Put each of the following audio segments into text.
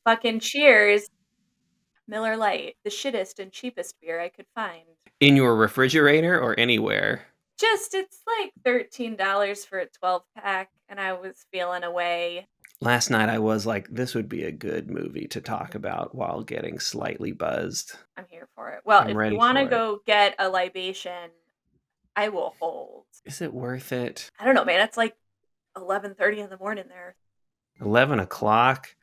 Fucking cheers. Miller Lite, the shittest and cheapest beer I could find. In your refrigerator or anywhere? It's like $13 for a 12-pack, and I was feeling away. Last night I was like, this would be a good movie to talk about while getting slightly buzzed. I'm here for it. Well, I'm if you ready want to for it. go get a libation, I will hold. Is it worth it? I don't know, man. It's like 11:30 in the morning there. 11 o'clock?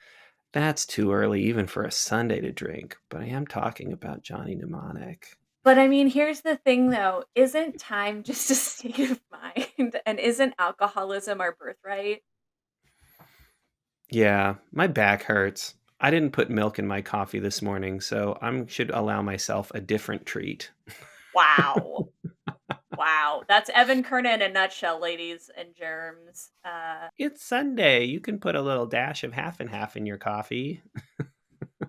That's too early even for a Sunday to drink, but I am talking about Johnny Mnemonic. But I mean, here's the thing though. Isn't time just a state of mind? And isn't alcoholism our birthright? Yeah, my back hurts. I didn't put milk in my coffee this morning, so I should allow myself a different treat. Wow. Wow. That's Evan Kerna in a nutshell, ladies and germs. It's Sunday. You can put a little dash of half and half in your coffee.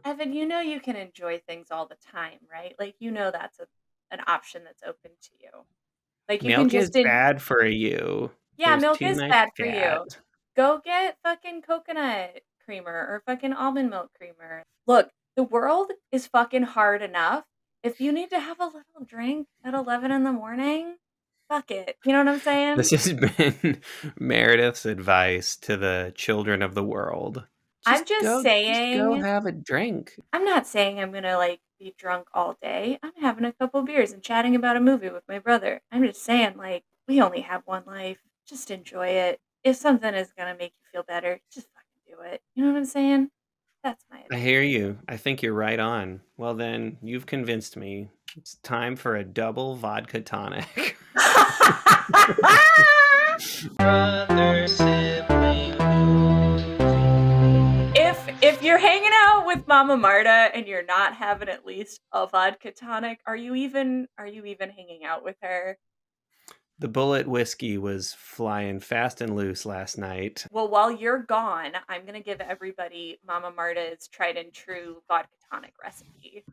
Evan, you know you can enjoy things all the time, right? Like, you know that's an option that's open to you. Like, you can Milk is just bad for you. yeah, There's milk too is much bad for fat. you. Go get fucking coconut creamer or fucking almond milk creamer. Look, the world is fucking hard enough. If you need to have a little drink at 11 in the morning, fuck it. You know what I'm saying? This has been Meredith's advice to the children of the world. I'm Just just go saying, have a drink. I'm not saying I'm gonna like be drunk all day. I'm having a couple beers and chatting about a movie with my brother. I'm just saying, like, we only have one life. Just enjoy it. If something is gonna make you feel better, just fucking do it. You know what I'm saying? That's my I advice. hear you. I think you're right on. Well, then, you've convinced me. It's time for a double vodka tonic. Brother, sibling. If you're hanging out with Mama Marta and you're not having at least a vodka tonic, are you even hanging out with her? The bullet whiskey was flying fast and loose last night. Well, while you're gone, I'm gonna give everybody Mama Marta's tried and true vodka tonic recipe.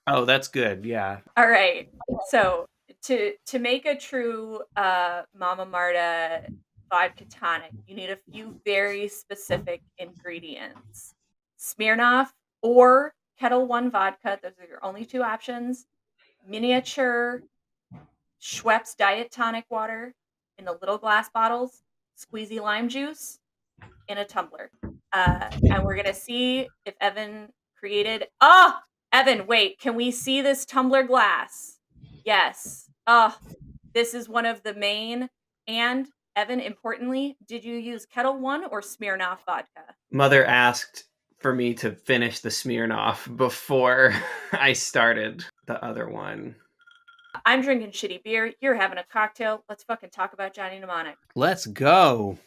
Oh, that's good. Yeah. All right. So to make a true Mama Marta vodka tonic, you need a few very specific ingredients. Smirnoff or Kettle One vodka, those are your only two options. Miniature Schweppes diet tonic water in the little glass bottles, squeezy lime juice in a tumbler. And we're gonna see if Evan created. Ah, Evan, wait, can we see this tumbler glass? Yes. This is one of the main. And Evan, importantly, did you use Kettle One or Smirnoff vodka? Mother asked for me to finish the Smirnoff before I started the other one. I'm drinking shitty beer. You're having a cocktail. Let's fucking talk about Johnny Mnemonic. Let's go.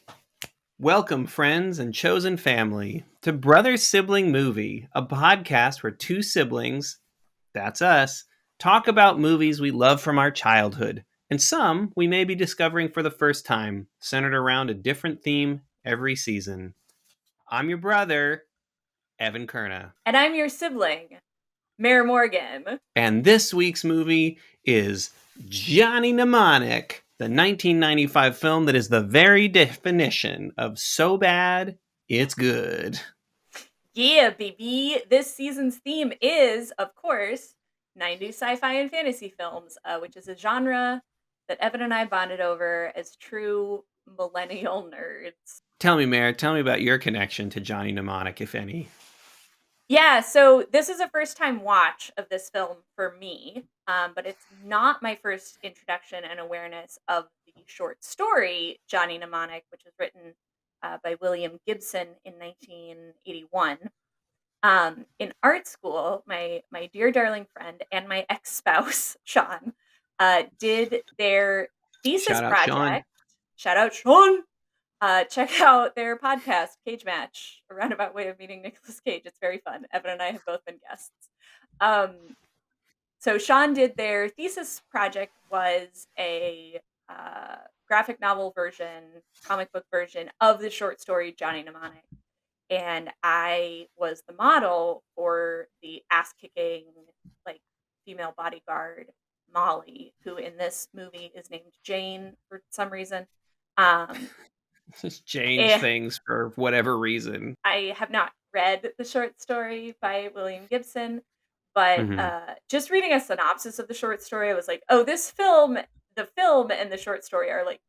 Welcome, friends and chosen family, to Brother Sibling Movie, a podcast where two siblings, that's us, talk about movies we love from our childhood, and some we may be discovering for the first time, centered around a different theme every season. I'm your brother, Evan Kerna. And I'm your sibling, Mare Morgan. And this week's movie is Johnny Mnemonic, the 1995 film that is the very definition of so bad, it's good. Yeah, baby. This season's theme is, of course, 90s sci-fi and fantasy films, which is a genre that Evan and I bonded over as true millennial nerds. Tell me, Mare, tell me about your connection to Johnny Mnemonic, if any. Yeah, so this is a first-time watch of this film for me, but it's not my first introduction and awareness of the short story Johnny Mnemonic, which was written by William Gibson in 1981. In art school, my dear darling friend and my ex spouse Sean did their thesis Shout out Sean. project. Shout out Sean. Check out their podcast, Cage Match, a roundabout way of meeting Nicolas Cage. It's very fun. Evan and I have both been guests. So Sean did their thesis project was a graphic novel version, comic book version of the short story Johnny Mnemonic. And I was the model for the ass kicking, like, female bodyguard Molly, who in this movie is named Jane for some reason. Just change Eh, things for whatever reason. I have not read the short story by William Gibson, but, Hmm. just reading a synopsis of the short story, I was like, "Oh, this film the film and the short story are, like,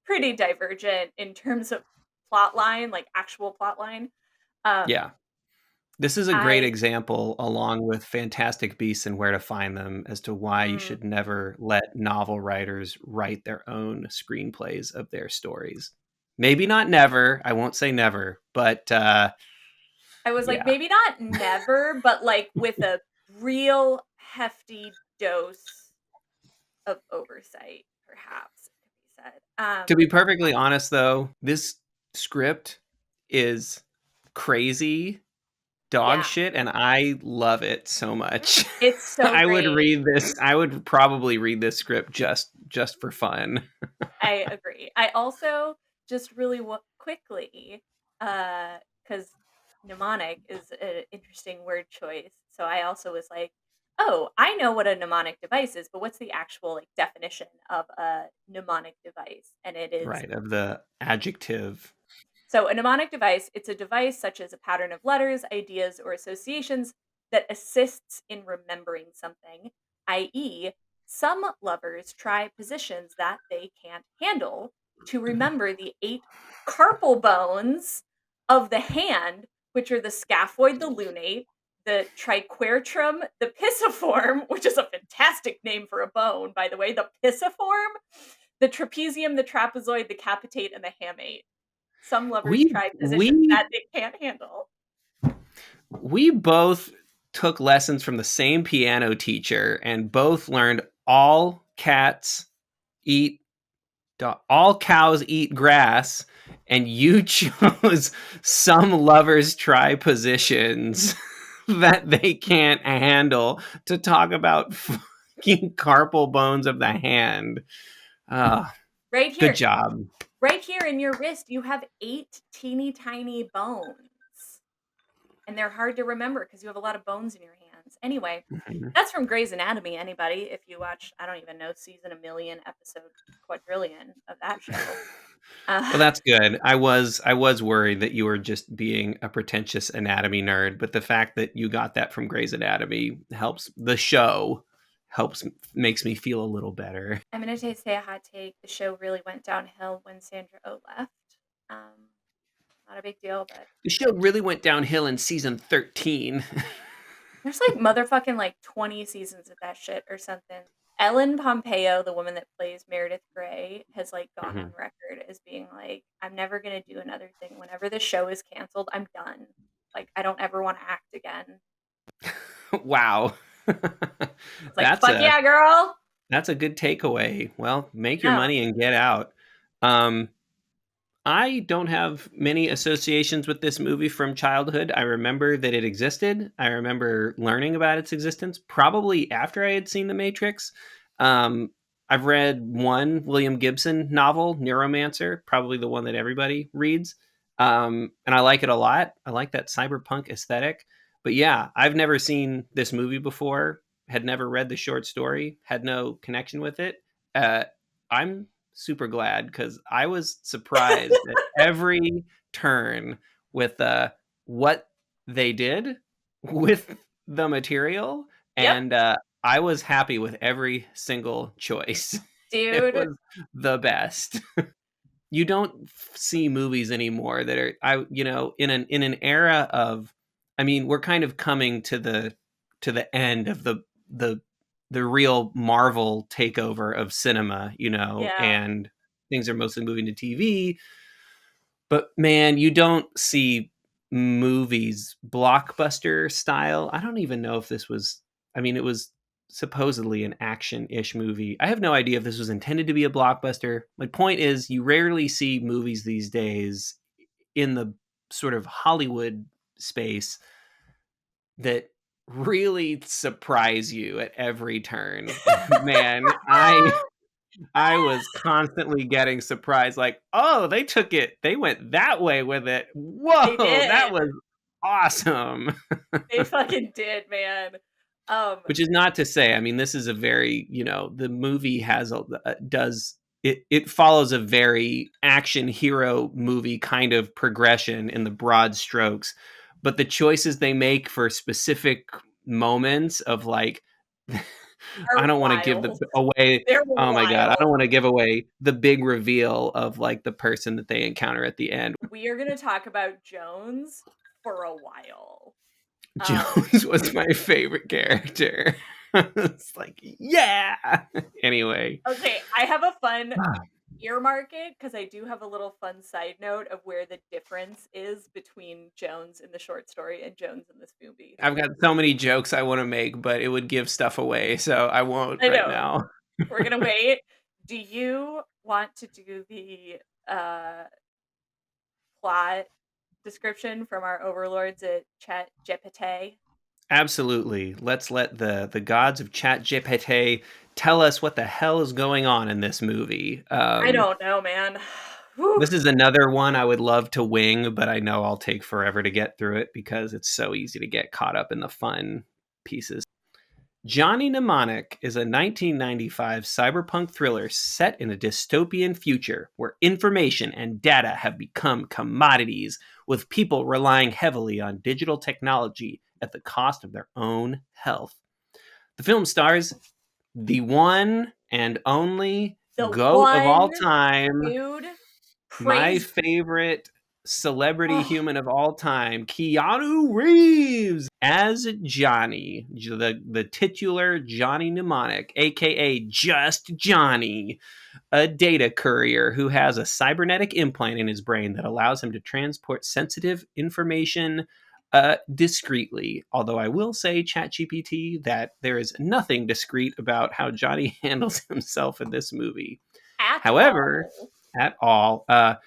pretty divergent in terms of plot line, like, actual plot line." Um, Yeah. This is a great I example, along with Fantastic Beasts and Where to Find Them, as to why you mm, should never let novel writers write their own screenplays of their stories. Maybe not never. I won't say never, but I was like, yeah. maybe not never, but, like, with a real hefty dose of oversight, perhaps, it could be said. To be perfectly honest, though, this script is crazy dog Yeah, shit, and I love it so much. it's so great. I would probably read this script just for fun. I agree. I also just really quickly, because mnemonic is an interesting word choice. So I also was like, oh, I know what a mnemonic device is, but what's the actual like definition of a mnemonic device? And it is Right, of the adjective. so, a mnemonic device, it's a device such as a pattern of letters, ideas, or associations that assists in remembering something, i.e., some lovers try positions that they can't handle to remember the eight carpal bones of the hand, which are the scaphoid, the lunate, the triquetrum, the pisiform, which is a fantastic name for a bone, by the way, the pisiform, the trapezium, the trapezoid, the capitate, and the hamate. Some lovers We try positions we that they can't handle. we both took lessons from the same piano teacher and both learned all cats eat all cows eat grass, and you chose some lovers try positions that they can't handle to talk about fucking carpal bones of the hand. Ah, Right good here. job. Right here in your wrist, you have 8 teeny tiny bones, and they're hard to remember because you have a lot of bones in your hands. Anyway, Mhm. that's from Grey's Anatomy, anybody, if you watch, I don't even know, season a million, episode quadrillion of that show. Well, Uh, that's good. I was worried that you were just being a pretentious anatomy nerd, but the fact that you got that from Grey's Anatomy helps the show helps makes me feel a little better. I'm gonna say a hot take. The show really went downhill when Sandra Oh left. Um, Not a big deal, but The show really went downhill in season 13. there's like motherfucking like 20 seasons of that shit or something. Ellen Pompeo, the woman that plays Meredith Grey, has like gone on Mhm. record as being like, I'm never gonna do another thing. Whenever the show is canceled, I'm done. Like I don't ever want to act again. Wow. It's like, That's fuck a yeah, girl. that's a good takeaway. Well, make your No. money and get out. Um, I don't have many associations with this movie from childhood. I remember that it existed. I remember learning about its existence probably after I had seen The Matrix. Um, I've read one William Gibson novel, Neuromancer, probably the one that everybody reads. And I like it a lot. I like that cyberpunk aesthetic. But yeah, I've never seen this movie before, had never read the short story, had no connection with it. Uh, I'm super glad because I was surprised at every turn with what they did with the material, Yep, and I was happy with every single choice. It dude. was the best. You don't see movies anymore that are in an era of, I mean, we're kind of coming to the end of the the real Marvel takeover of cinema, Yeah. and things are mostly moving to TV. But man, you don't see movies blockbuster style. I don't even know if this was, I mean, it was supposedly an action-ish movie. I have no idea if this was intended to be a blockbuster. My point is, you rarely see movies these days in the sort of Hollywood space that really surprise you at every turn. Man, I was constantly getting surprised, like, "Oh, they went that way with it. They Whoa, that did. was awesome." They fucking did, man. Um, Which is not to say, I mean, this is a very, the movie has does it follows a very action hero movie kind of progression in the broad strokes, but the choices they make for specific moments of like I Are don't want to give wild. away. They're Oh my god, I wild. don't want to give away the big reveal of like the person that they encounter at the end. We are gonna talk about Jones for a while. Um, Jones was my favorite character. It's like, yeah. Anyway, okay, I have a fun earmark it because I do have a little fun side note of where the difference is between Jones in the short story and Jones in this movie. I've got so many jokes I want to make, but it would give stuff away, so I won't I right know. now. We're gonna wait. Do you want to do the plot description from our overlords at Chat GPT? Absolutely. Let's let the gods of Chat GPT tell us what the hell is going on in this movie. I don't know, man. Whew. This is another one I would love to wing, but I know I'll take forever to get through it because it's so easy to get caught up in the fun pieces. Johnny Mnemonic is a 1995 cyberpunk thriller set in a dystopian future where information and data have become commodities, with people relying heavily on digital technology at the cost of their own health. The film stars the one and only The GOAT of one all time, dude my praise. favorite celebrity Oh, human of all time, Keanu Reeves, as Johnny, the titular Johnny Mnemonic, aka Just Johnny, a data courier who has a cybernetic implant in his brain that allows him to transport sensitive information discreetly. Although I will say, ChatGPT, that there is nothing discreet about how Johnny handles himself in this movie. at However, all. at all,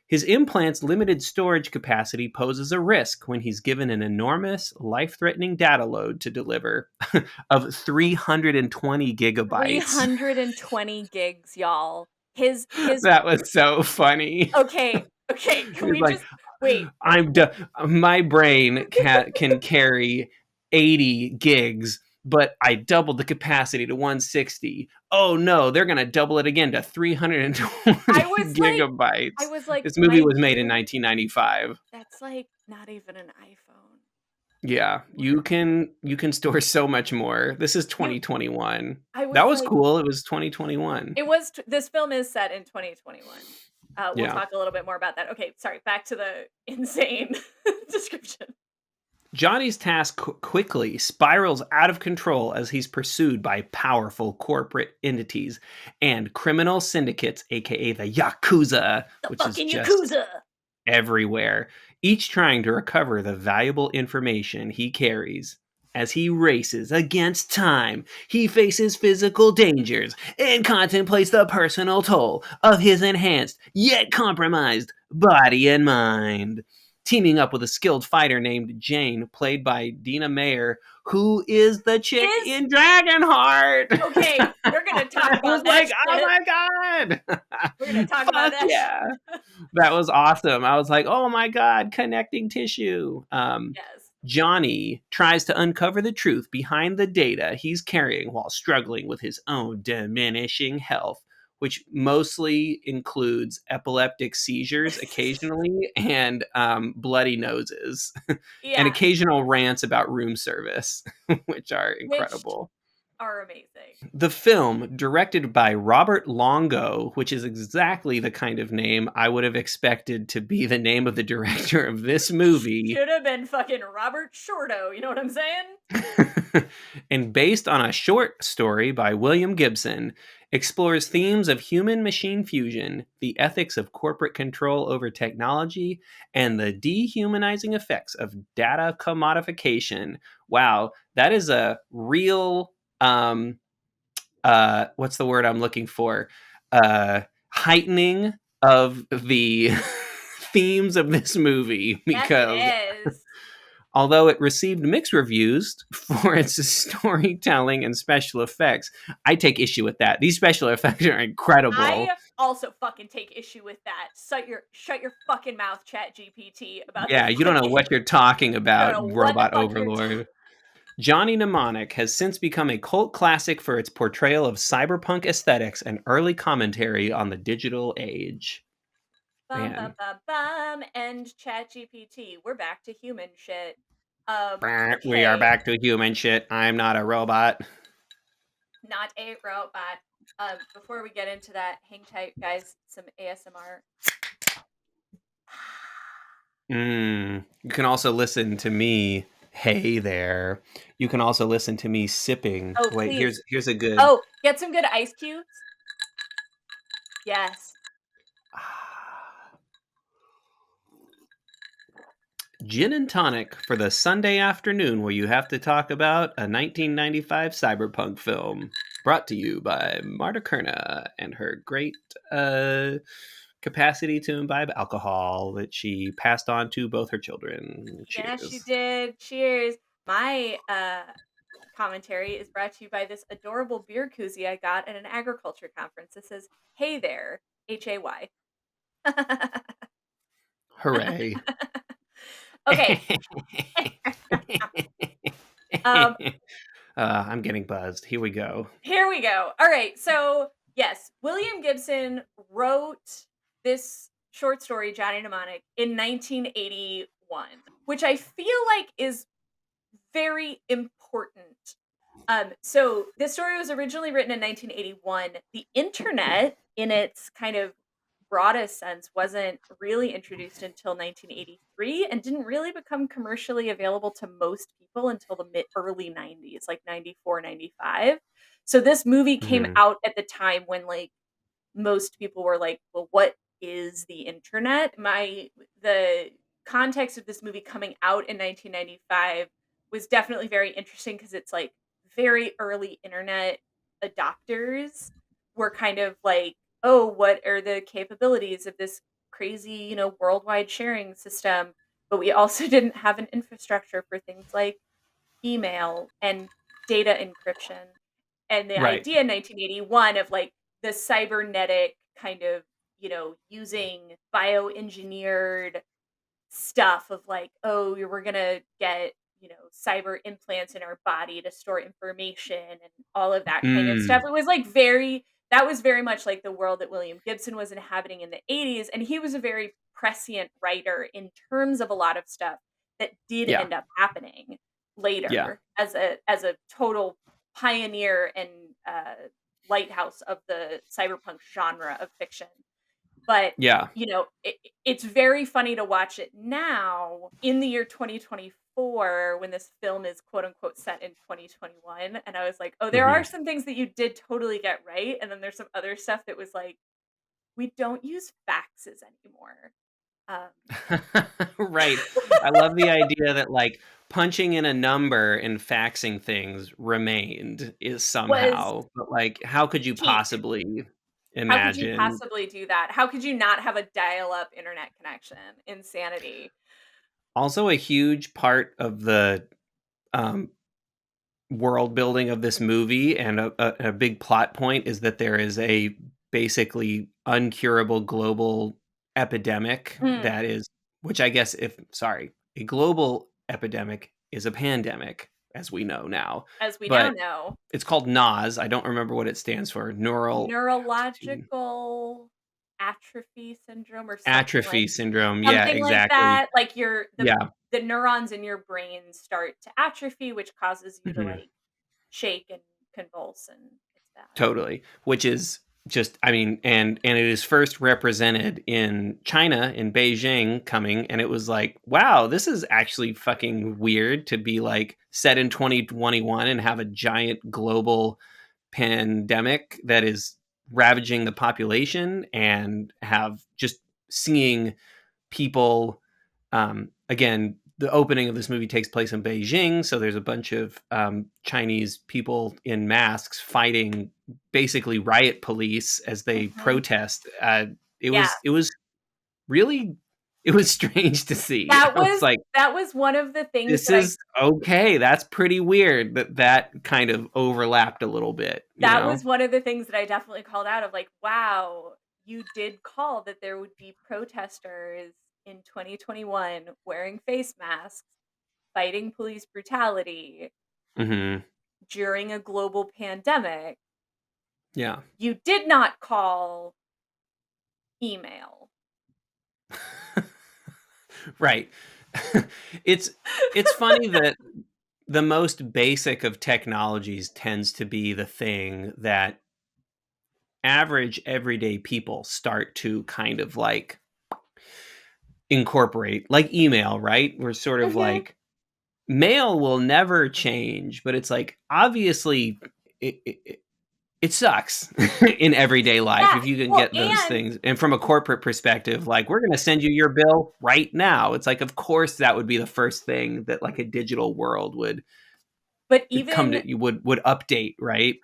his implant's limited storage capacity poses a risk when he's given an enormous, life threatening data load to deliver of 320 gigabytes. 320 gigs, y'all. His That was so funny. okay, okay, can He's we like, just wait? my brain can carry 80 gigs, but I doubled the capacity to 160. Oh no, they're going to double it again to 320 I was like I gigabytes. was like, This movie my was made in dude, 1995. that's like not even an iPhone. Yeah, What? you can store so much more. This is You 2021. I That was was like cool. It was 2021. this film is set in 2021. We'll Yeah. talk a little bit more about that. Okay, sorry, back to the insane description. Johnny's task quickly spirals out of control as he's pursued by powerful corporate entities and criminal syndicates, aka the Yakuza, The which is fucking just Yakuza! everywhere, each trying to recover the valuable information he carries. As he races against time, he faces physical dangers and contemplates the personal toll of his enhanced yet compromised body and mind. Teaming up with a skilled fighter named Jane, played by Dina Meyer, who is the chick Is in Dragonheart. okay, we're gonna talk I was about that like, oh shit. my god. We're gonna talk about Fuck that shit. yeah. That was awesome. I was like, oh my god, connecting tissue. Yes. Johnny tries to uncover the truth behind the data he's carrying while struggling with his own diminishing health, which mostly includes epileptic seizures occasionally and bloody noses and Yeah, occasional rants about room service, which are which incredible. are amazing. The film, directed by Robert Longo, which is exactly the kind of name I would have expected to be the name of the director of this movie, Should have been fucking Robert Shorto, you know what I'm saying? and based on a short story by William Gibson, explores themes of human machine fusion, the ethics of corporate control over technology, and the dehumanizing effects of data commodification. Wow, that is a real what's the word I'm looking for? Heightening of the themes of this movie, Yes, it because is. although it received mixed reviews for its storytelling and special effects, I take issue with that. These special effects are incredible. I also fucking take issue with that. Shut your fucking mouth, Chat GPT, about the Yeah, you don't know fucking what you're talking you don't about, know what the robot fuck you're talking. overlord. Johnny Mnemonic has since become a cult classic for its portrayal of cyberpunk aesthetics and early commentary on the digital age. Bum bum Man, bum bum. And ChatGPT. We're back to human shit. we are Okay, back to human shit. I'm not a robot. not a robot. Before we get into that, hang tight, guys. Some ASMR. You can also listen to me. Hey there. You can also listen to me sipping. Oh, Wait, please. here's a good. Oh, get some good ice cubes. Yes. Gin and tonic for the Sunday afternoon where you have to talk about a 1995 cyberpunk film. Brought to you by Marta and her great capacity to imbibe alcohol that she passed on to both her children. Yeah, she Cheers. did. Cheers. My commentary is brought to you by this adorable beer koozie I got at an agriculture conference. It says, "Hey there, Hay." Hooray. Okay. Um, I'm getting buzzed. Here we go. Here we go. All right. So, yes, William Gibson wrote this short story, Johnny Mnemonic, in 1981, which I feel like is very important. So this story was originally written in 1981. The internet, in its kind of broadest sense, wasn't really introduced until 1983 and didn't really become commercially available to most people until the early 90s, like 94, 95. So this movie came Mhm. out at the time when like most people were like, "Well, what is the internet?" The context of this movie coming out in 1995 was definitely very interesting because it's like very early internet adopters were kind of like, "Oh, what are the capabilities of this crazy, worldwide sharing system?" But we also didn't have an infrastructure for things like email and data encryption. And the Right. idea in 1981 of like the cybernetic kind of, using bioengineered stuff of like, oh, we're gonna get, cyber implants in our body to store information and all of that kind of stuff. Mm. It was like that was very much like the world that William Gibson was inhabiting in the 80s. And he was a very prescient writer in terms of a lot of stuff that did Yeah. end up happening Yeah. later as a total pioneer and lighthouse of the cyberpunk genre of fiction. But, Yeah. it's very funny to watch it now in the year 2024 when this film is quote unquote set in 2021. And I was like, oh, there are Mhm. some things that you did totally get right. And then there's some other stuff that was like, we don't use faxes anymore. Um, Right. I love the idea that, like, punching in a number and faxing things remained is was somehow, but, like, how could you peak. possibly How could you imagine. possibly do that? How could you not have a dial up internet connection? Insanity. Also, a huge part of the, um, world building of this movie and a big plot point is that there is a basically uncurable global epidemic Mm, that is, which I guess, if sorry, a global epidemic is a pandemic, as we know now, as we now but know. it's called NOS. I don't remember what it stands for. Neural Neurological atrophy syndrome or atrophy syndrome. Yeah, something like exactly. that, like your Yeah. the neurons in your brain start to atrophy, which causes you to, Mhm. like, shake and convulse, and it's bad. Totally, which is just, I mean, and it is first represented in China, in Beijing coming, and it was like, wow, this is actually fucking weird to be, like, set in 2021 and have a giant global pandemic that is ravaging the population and have just seeing people. Again, the opening of this movie takes place in Beijing, so there's a bunch of Chinese people in masks fighting basically riot police as they Mhm. protest. It Yeah. was really, it was strange to see. That I was was like, that was one of the things this that I is okay. That's pretty weird that that kind of overlapped a little bit. You that know? was one of the things that I definitely called out of like, "Wow, you did call that there would be protesters in 2021 wearing face masks, fighting police brutality." Mhm. During a global pandemic, Yeah. you did not call email. Right. It's funny that the most basic of technologies tends to be the thing that average everyday people start to kind of like incorporate, like email, right? We're sort of Mhm. like mail will never change, but it's like obviously it sucks in everyday life Yeah, if you can well, get those things. And from a corporate perspective, like we're going to send you your bill right now. It's like, of course, that would be the first thing that like a digital world would but come even to you would update, right?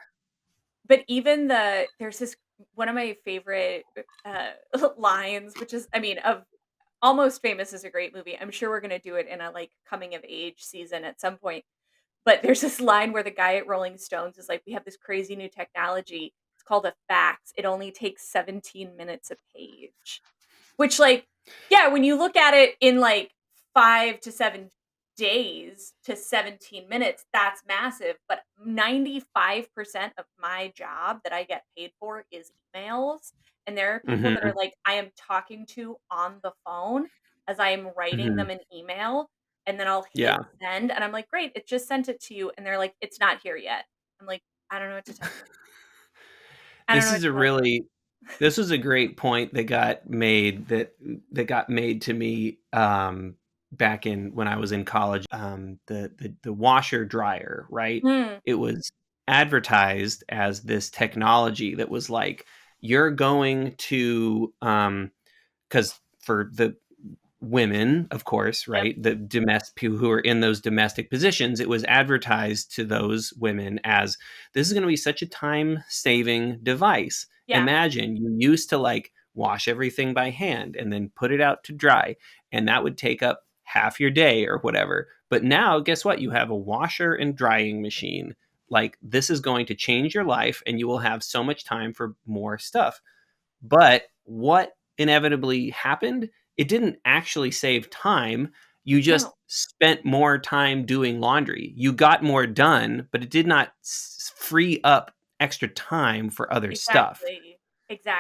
but even there's this one of my favorite, uh, lines, which is, I mean, of Almost Famous is a great movie. I'm sure we're gonna do it in a, like, coming of age season at some point, but there's this line where the guy at Rolling Stones is like, "We have this crazy new technology. It's called a fax. It only takes 17 minutes a page." Which, like, yeah, when you look at it in, like, 5 to 7 days to 17 minutes, that's massive, but 95% of my job that I get paid for is emails, and there are people that are Hmm. like, I am talking to on the phone as I am writing Hmm. them an email, and then I'll hit Yeah. send, and I'm like, "Great, it just sent it to you," and they're like, "It's not here yet." I'm like, "I don't know what to tell you. I don't know This what is to a tell you." really this was a great point that got made that got made to me back in when I was in college. The washer dryer, right? Mm, It was advertised as this technology that was like you're going to because for the women, of course, yep, right? The domestic people who are in those domestic positions, it was advertised to those women as this is going to be such a time saving device. yeah, Imagine you used to like wash everything by hand and then put it out to dry, and that would take up half your day or whatever. But now, guess what? You have a washer and drying machine. Like, this is going to change your life, and you will have so much time for more stuff. But what inevitably happened, it didn't actually save time. You just no, spent more time doing laundry. You got more done, but it did not free up extra time for other stuff. exactly,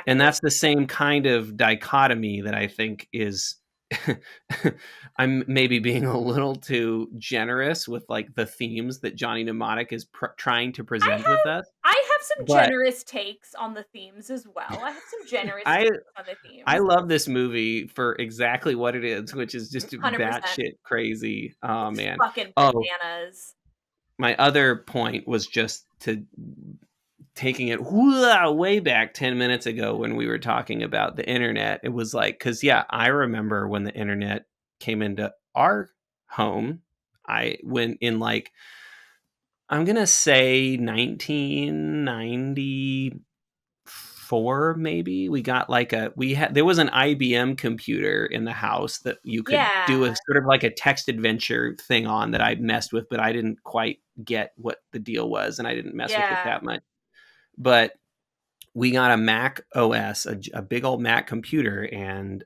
And exactly. that's the same kind of dichotomy that I think is I'm maybe being a little too generous with like the themes that Johnny Mnemonic is trying to I present with have us. I have some But generous takes on the themes as well. I have some generous I takes on the I themes. love this movie for exactly what it is, which is just 100%. batshit crazy. Oh It's man. fucking Oh, bananas. my other point was just to taking it way back 10 minutes ago when we were talking about the internet. It was like, because yeah, I remember when the internet came into our home. I went in like, I'm going to say 1990 four maybe we got like a we had there was an IBM computer in the house that you could do a Yeah, sort of like a text adventure thing on that I messed with, but I didn't quite get what the deal was and I didn't mess with it yeah, that much. But we got a Mac OS, a big old Mac computer, and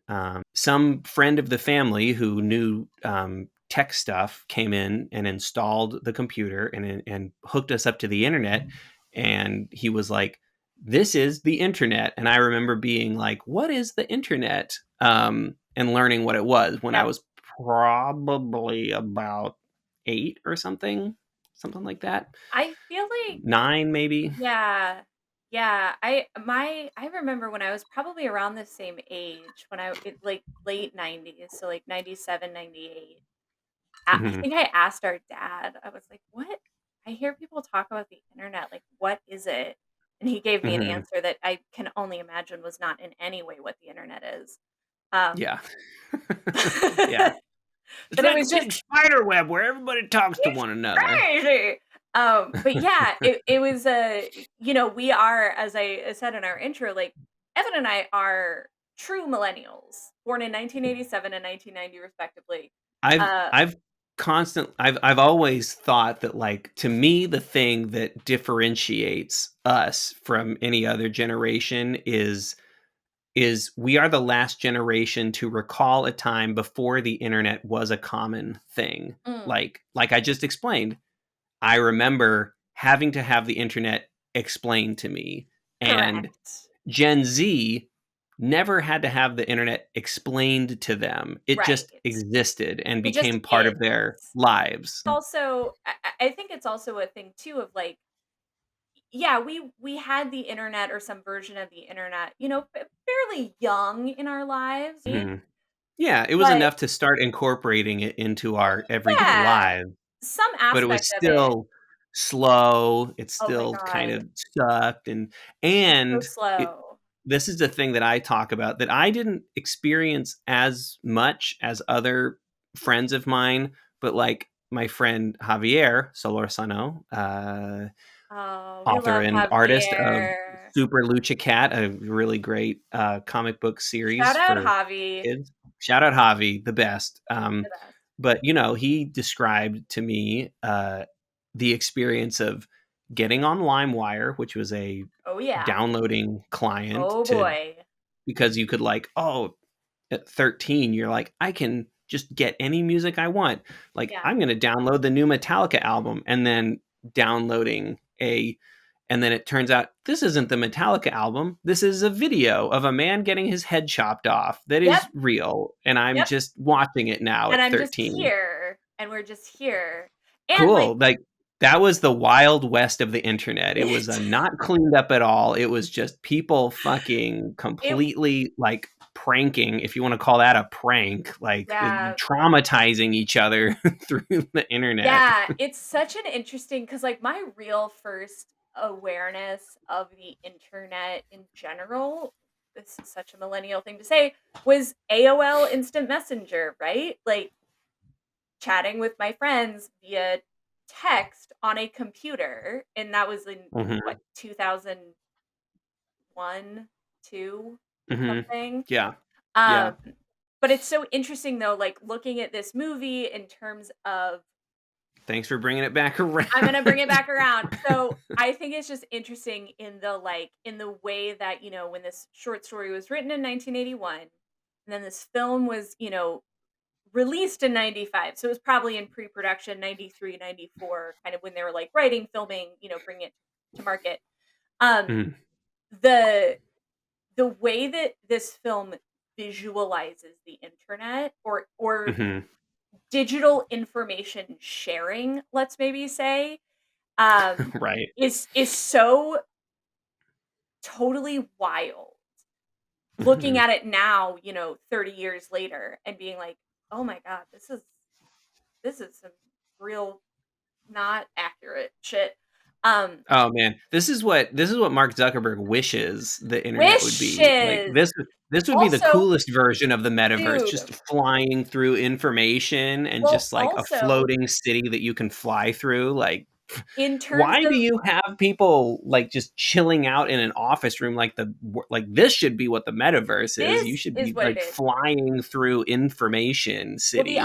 some friend of the family who knew tech stuff came in and installed the computer and hooked us up to the internet. And he was like, "This is the internet." And I remember being like, "What is the internet?" And learning what it was when I yep. was probably about 8 or something like that. I feel like 9 maybe. yeah. Yeah, I remember when I was probably around the same age when like, late 90s, so, like, 97, 98. I Mhm. think I asked our dad, I was like, "What? I hear people talk about the internet, like, what is it?" And he gave me an Mhm. answer that I can only imagine was not in any way what the internet is. Um, Yeah. Yeah. but It's it like a was just big spider web where everybody talks to it's one another. crazy. But yeah, it was we are, as I said in our intro, like, Evan and I are true millennials, born in 1987 and 1990 respectively. I've Uh, I've I've always thought that like to me the thing that differentiates us from any other generation is we are the last generation to recall a time before the internet was a common thing. mm, Like I just explained, I remember having to have the internet explained to me. And Correct. Gen Z never had to have the internet explained to them. It Right. just existed and It just became part is. of their lives. Also, I think it's also a thing too of like, yeah, we had the internet or some version of the internet, fairly young in our lives, Mhm. Yeah, it was but enough to start incorporating it into our everyday yeah, lives, some but it was aspect of it. still slow. It Oh my still kind god, of sucked, and it's so it slow. this is the thing that I talk about that I didn't experience as much as other friends of mine, but like my friend Javier Solorzano, Oh, we author love and artist of Javier. Super Lucha Cat, a really great comic book Shout series out for Javi, kids. Shout out Javi, the best. the best. But he described to me the experience of getting on LimeWire, which was a Oh yeah. downloading client Oh to boy. because you could at 13 you're like, I can just get any music I want. Like, Yeah. I'm going to download the new Metallica album, and then downloading a and then it turns out this isn't the Metallica album. This is a video of a man getting his head chopped off that Yep. is real, and I'm Yep. just watching it now And at I'm just 13. here, and we're just here. And like Cool. Like, that was the wild west of the internet. It was not cleaned up at all. It was just people fucking it completely like pranking, if you want to call that a prank, like yeah. traumatizing each other through the internet. Yeah, it's such an interesting because like my real first awareness of the internet in general, this is such a millennial thing to say, was AOL Instant Messenger, right? Like chatting with my friends via text on a computer, and that was in Hmm. what, 2001, 2, Hmm. something. Yeah. Um, Yeah. but it's so interesting though, like looking at this movie in terms of Thanks for bringing it back around. I'm gonna bring it back around. So I think it's just interesting in the in the way that, when this short story was written in 1981, and then this film was, released in 95. So it was probably in pre-production 93, 94, kind of when they were like writing, filming, bringing it to market. Um Mhm. the the way that this film visualizes the internet or Mhm. digital information sharing, let's maybe say, um, Right. is so totally wild. Looking Mhm. at it now, 30 years later and being like, "Oh my god, this is some real not accurate shit." Um, Oh man, this is what Mark Zuckerberg wishes the internet would be. Like, wishes. this would be the Also, coolest version of the metaverse, dude, just flying through information and well, just like a also floating city that you can fly through. Like, in terms why do of you have people like just chilling out in an office room like this should be what the metaverse is. You this should is be what it like is. flying through information Well, cities. the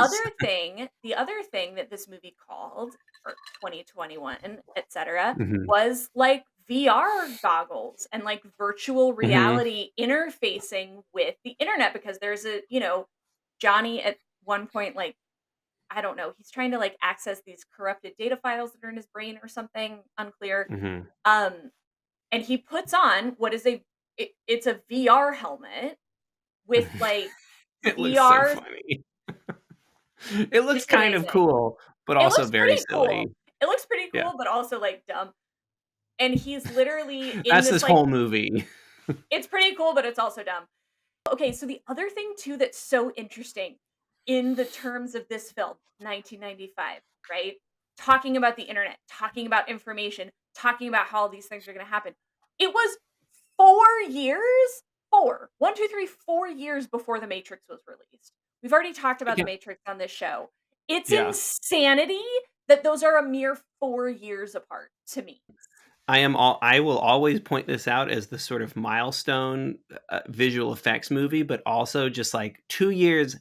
other thing that this movie called for 2021, etcetera, Mhm. was like VR goggles and like virtual Mhm. reality interfacing with the internet because there's Johnny at one point, like, I don't know, he's trying to like access these corrupted data files that are in his brain or something, unclear. Mhm. Um, and he puts on what is it's a VR helmet with like It looks so VR. funny. It looks It's kind of amazing. cool, but It also looks very pretty cool. silly. It looks pretty Yeah. cool, but also, like, dumb, and he's literally in That's this, this like whole movie. it's pretty cool, but it's also dumb. Okay, so the other thing too that's so interesting in the terms of this film, 1995, right? Talking about the internet, talking about information, talking about how all these things are gonna happen. It was 4 years? 4, 1, 2, 3, 4 years before The Matrix was released. We've already talked about The Yeah. Matrix on this show. It's Yeah. insanity that those are a mere 4 years apart to me. I will always point this out as the sort of milestone, visual effects movie, but also just, like, 2 years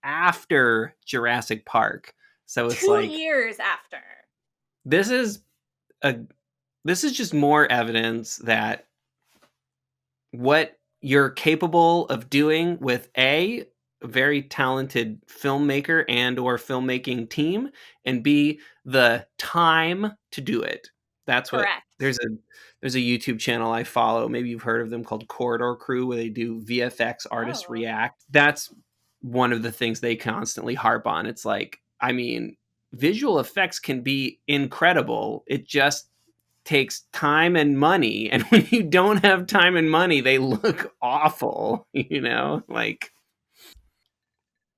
after Jurassic Park. So it's 2 like, years after. this is a this is just more evidence that what you're capable of doing with a very talented filmmaker and or filmmaking team, and B, the time to do it. That's what Correct. there's a YouTube channel I follow. Maybe you've heard of them, called Corridor Crew, where they do VFX artists Oh, react. That's one of the things they constantly harp on. It's like, I mean, visual effects can be incredible. It just takes time and money. And when you don't have time and money, they look awful, Like,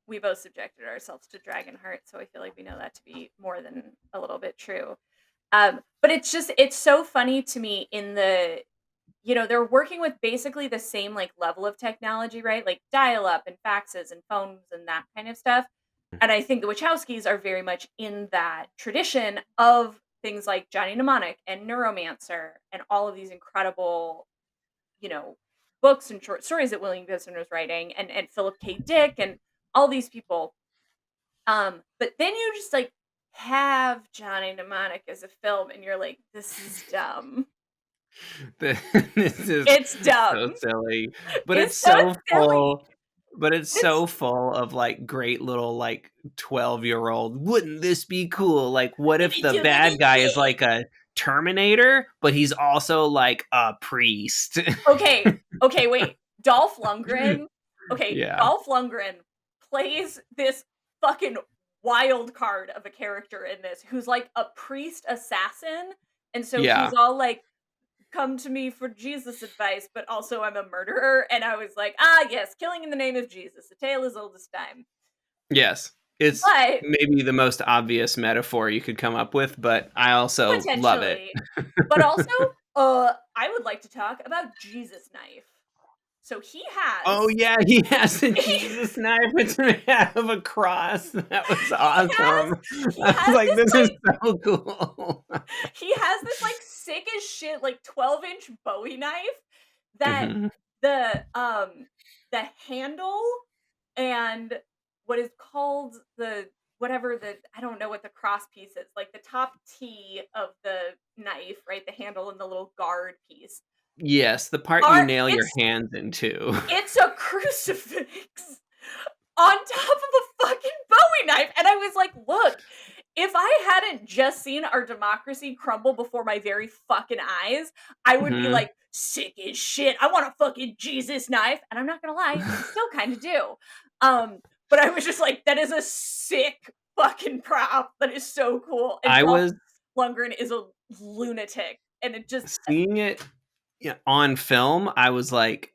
we both subjected ourselves to Dragonheart, so I feel like we know that to be more than a little bit true. But it's so funny to me in the, they're working with basically the same like level of technology, right? Like dial up and faxes and phones and that kind of stuff. And I think the Wachowskis are very much in that tradition of things like Johnny Mnemonic and Neuromancer and all of these incredible, you know, books and short stories that William Gibson was writing, and Philip K. Dick and all these people. But then you just like have Johnny Mnemonic as a film and you're like, this is dumb. this is It's dumb. so silly, but It's it's so so silly. full. But it's It's so full of like great little like 12-year-old. Wouldn't this be cool? Like, what if the bad guy is like a Terminator, but he's also like a priest? okay. Okay, wait. Dolph Lundgren. Okay, Yeah, Dolph Lundgren plays this fucking wild card of a character in this who's like a priest assassin. And so yeah, he's all like, come to me for Jesus advice, but also I'm a murderer. And I was like, ah, yes, killing in the name of Jesus, a tale as old as time. yes. It's But maybe the most obvious metaphor you could come up with, but I also love it. potentially, but also, I would like to talk about Jesus knife. So he Oh has, yeah, he has a he, Jesus knife it's made out of a cross. That was awesome. he I was has like, this this is like so cool. he has this like sick as shit like 12-inch Bowie knife that Mhm. the the handle and what is called the whatever the I don't know what the cross piece is, like the top T of the knife, right? The handle and the little guard piece Yes, the part you are nail your hands into. it's a crucifix on top of a fucking Bowie knife. And I was like, look, if I hadn't just seen our democracy crumble before my very fucking eyes, I would be Mhm. like, sick as shit. I want a fucking Jesus knife. And I'm not gonna lie, I still kind of do. But I was just like, that is a sick fucking prop. That is so cool. And I Dolph was Lundgren is a lunatic. And it just seeing it, yeah, on film. I was like,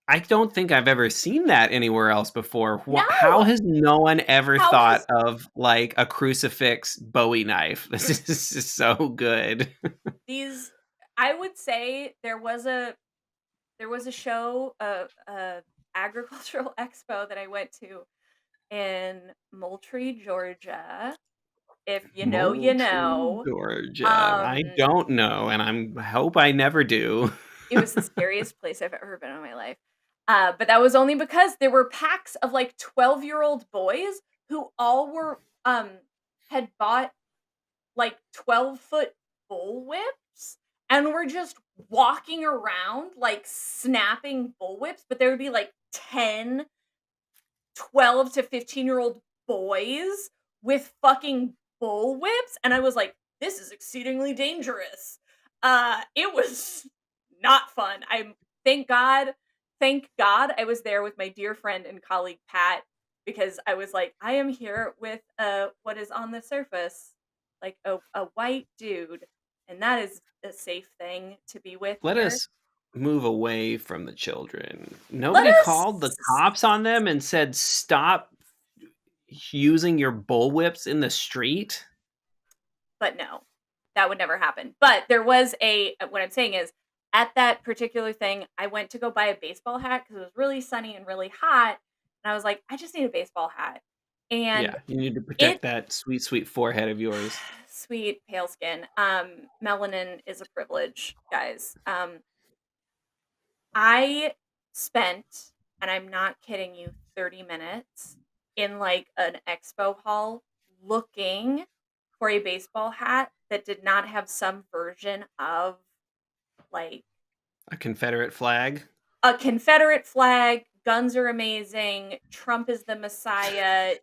I don't think I've ever seen that anywhere else before. How no. has no one ever How thought has of like a crucifix Bowie knife? This is so good. these I would say there was a show, a agricultural expo that I went to in Moultrie, Georgia. If you know, you Moultrie, know. Georgia. Um, I don't know, and I hope I never do. it was the scariest place I've ever been in my life. But that was only because there were packs of like 12-year-old boys who all were had bought like 12-foot bullwhips and were just walking around like snapping bullwhips, but there would be like 10 12 to 15-year-old boys with fucking bullwhips, and I was like, this is exceedingly dangerous. It was not fun. I thank God I was there with my dear friend and colleague Pat, because I was like, I am here with what is on the surface like a white dude, and that is a safe thing to be with Let here. us move away from the children. Let Nobody called the us cops on them and said, "Stop using your bullwhips in the street." But no, that would never happen. But there was what I'm saying is, at that particular thing, I went to go buy a baseball hat because it was really sunny and really hot, and I was like, I just need a baseball hat. And Yeah, you need to it protect that sweet, sweet forehead of yours. sweet pale skin. Melanin is a privilege, guys. I spent, and I'm not kidding you, 30 minutes in like an expo hall looking for a baseball hat that did not have some version of like A Confederate flag. a Confederate flag, guns are amazing, Trump is the messiah,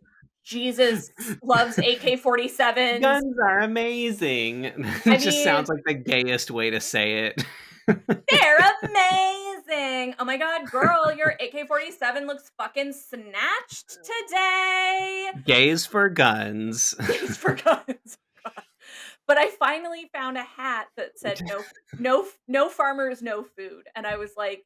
Jesus loves AK-47s. Guns are amazing. It I just mean, sounds like the gayest way to say it. they're amazing. Oh my god, girl, your AK-47 looks fucking snatched today. Gays for guns. Gays for guns. God. But I finally found a hat that said no farmers, no food. And I was like,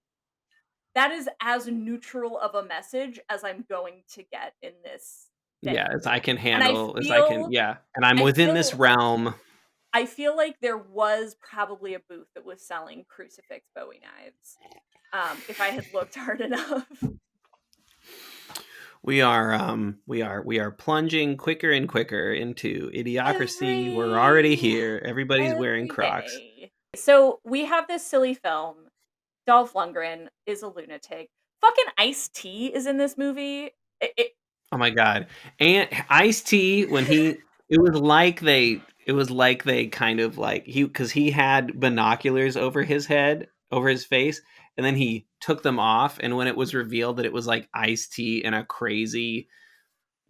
that is as neutral of a message as I'm going to get in this Yeah, as I venue. can And handle, as I can, yeah. And I'm I within this feel realm. I feel like there was probably a booth that was selling crucifix Bowie knives. If I had looked hard enough. We are plunging quicker and quicker into idiocracy. We're already Every here. Everybody's wearing every Crocs. day. So we have this silly film. Dolph Lundgren is a lunatic. Fucking Ice-T is in this movie. Oh my god. And Ice-T, when he it was like they kind of like he because he had binoculars over his head, over his face, and then he took them off, and when it was revealed that it was like Ice-T in a crazy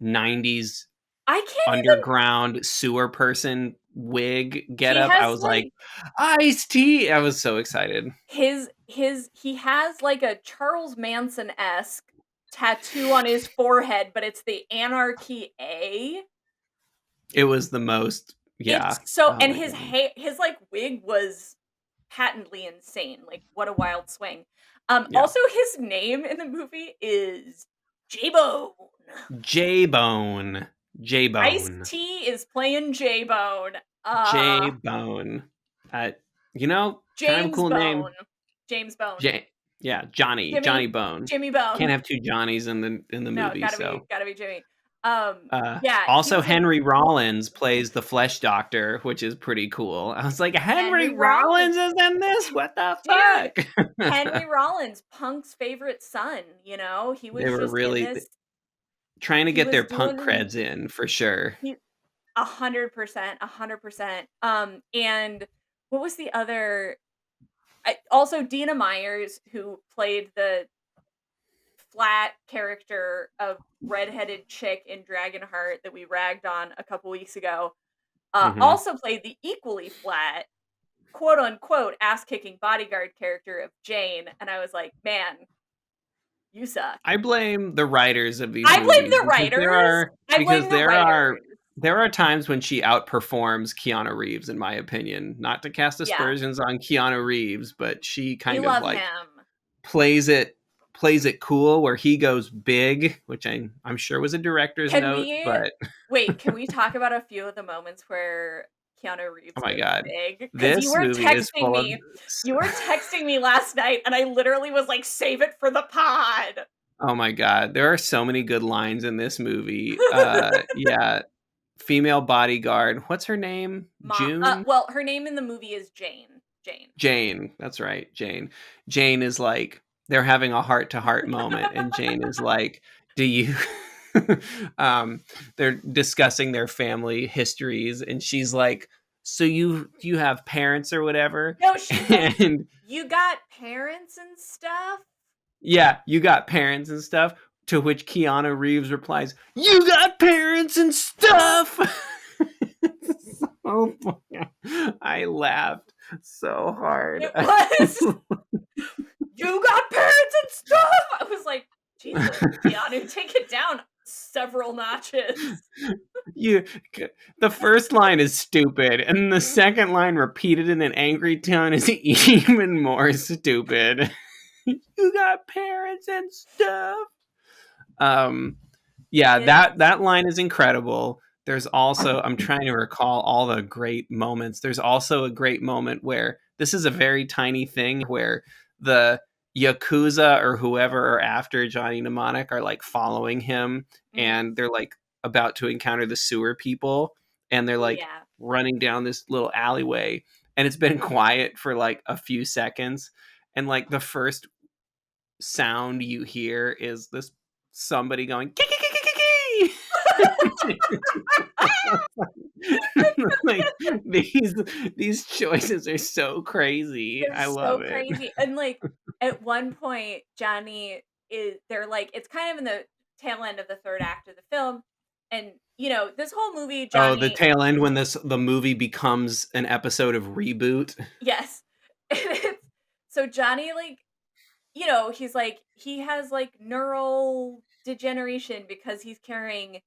90s I can't even. underground sewer person wig He getup, I has was like, like Ice-T! I was so excited. his he has like a Charles Manson-esque tattoo on his forehead, but it's the Anarchy A. It was the most, yeah. It's so, Oh and my god. his like wig was patently insane. Like what a wild swing. Yeah. Also his name in the movie is J-Bone. J-Bone. J-Bone. Ice-T is playing J-Bone. J-Bone. Uh, kind of a James cool name. Bone. James Bone. J. Yeah, Johnny Jimmy Bone. Jimmy Can't Bone. have two Johnnies in the No, movie, gotta so. be Jimmy. Yeah, he Also, was in Henry Rollins plays the Flesh Doctor, which is pretty cool. I was like, Henry Henry Rollins. Rollins is in this? What the Dude, fuck? Henry Rollins, Punk's favorite son, he They was were just in really this. trying to He get was their punk doing creds in for sure. he 100%, 100%. And what was the other also Dina Myers, who played the flat character of redheaded chick in Dragonheart that we ragged on a couple weeks ago, Hmm. also played the equally flat, quote unquote, ass kicking bodyguard character of Jane. And I was like, man, you suck. I blame the writers of these I blame movies the because there writers. are I because blame the there are writers. there are times when she outperforms Keanu Reeves, in my opinion. Not to cast Yeah, aspersions on Keanu Reeves, but she we kind of love like him. plays it plays it cool where he goes big, which I'm sure was a director's Can note, we but wait? Can we talk about a few of the moments where Keanu oh Reeves my goes god. big? Because This movie is full of you were texting me last night, and I literally was like, "Save it for the pod." oh my god, there are so many good lines in this movie. Yeah, female bodyguard. What's her name? June? Well, her name in the movie is Jane. Jane. Jane. That's right, Jane. Jane is like they're having a heart to heart moment, and Jane is like, "Do you?" They're discussing their family histories, and she's like, "So you have parents or whatever?" No, she goes, And "You got parents and stuff." yeah, you got parents and stuff. To which Keanu Reeves replies, "You got parents and stuff." Oh my God. I laughed so hard. It was, "You got parents and stuff." I was like, Jesus, Keanu, take it down several notches. you the first line is stupid, and the second line repeated in an angry tone is even more stupid. You got parents and stuff. Um yeah, It's that line is incredible. There's also, I'm trying to recall all the great moments. There's also a great moment where this is a very tiny thing where the Yakuza or whoever are after Johnny Mnemonic are like following him, mhm. and they're like about to encounter the sewer people, and they're Oh like yeah. running down this little alleyway, and it's been quiet for like a few seconds, and like the first sound you hear is this somebody going like these these choices are so crazy. They're I so love it. crazy. And like at one point, Johnny they're like, it's kind of in the tail end of the third act of the film, and this whole movie, Oh, the Johnny. tail end when the movie becomes an episode of Reboot. Yes. And so Johnny, like, he's like, he has like neural degeneration because he's carrying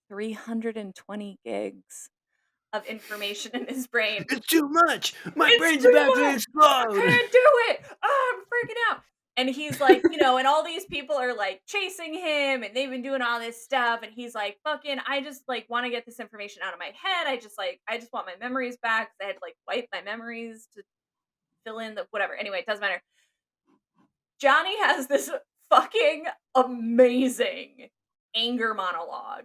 320 gigs of information in his brain. It's too much. My It's brain's too about to much. I explode. can't do it. Oh, I'm freaking out. And he's like, and all these people are like chasing him and they've been doing all this stuff. And he's like, fucking, I just like want to get this information out of my head. I just want my memories back. 'Cause I had to like wipe my memories to fill in the whatever. Anyway, it doesn't matter. Johnny has this fucking amazing anger monologue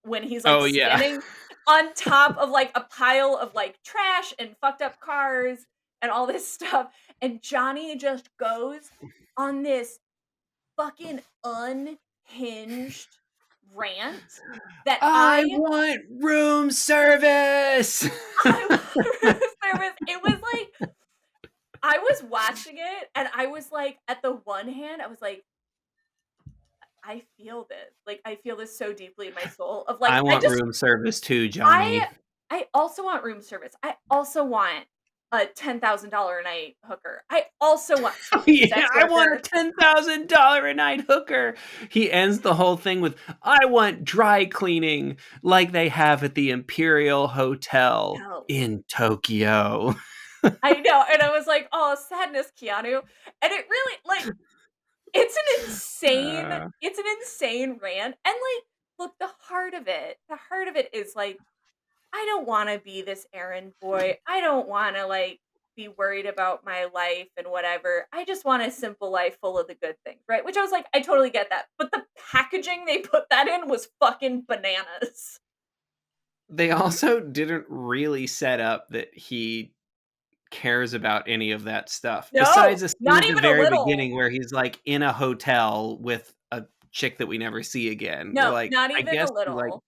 when he's like Oh yeah. standing on top of like a pile of like trash and fucked up cars and all this stuff. And Johnny just goes on this fucking unhinged rant that I want room service. I service. It was like I was watching it and I was like, at the one hand, I was like, I feel this. Like, I feel this so deeply in my soul of like, I want room service too, I Johnny. I also want room service. I also want a $10,000 a night hooker. I also want to be a Yeah, sex I want a worker. $10,000 a night hooker. He ends the whole thing with, I want dry cleaning like they have at the Imperial Hotel Hell. in Tokyo. I know. And I was like, oh, sadness, Keanu. And it really like Uh, it's an insane rant. And like, look, the heart of it is like, I don't wanna be this errand boy. I don't wanna, like, be worried about my life and whatever. I just want a simple life full of the good things, right? Which I was like, I totally get that. But the packaging they put that in was fucking bananas. they also didn't really set up that he cares about any of that stuff. No, Besides the scene not at the even a very little. beginning where he's like in a hotel with a chick that we never see again. We're No, like, not I even a guess like, little.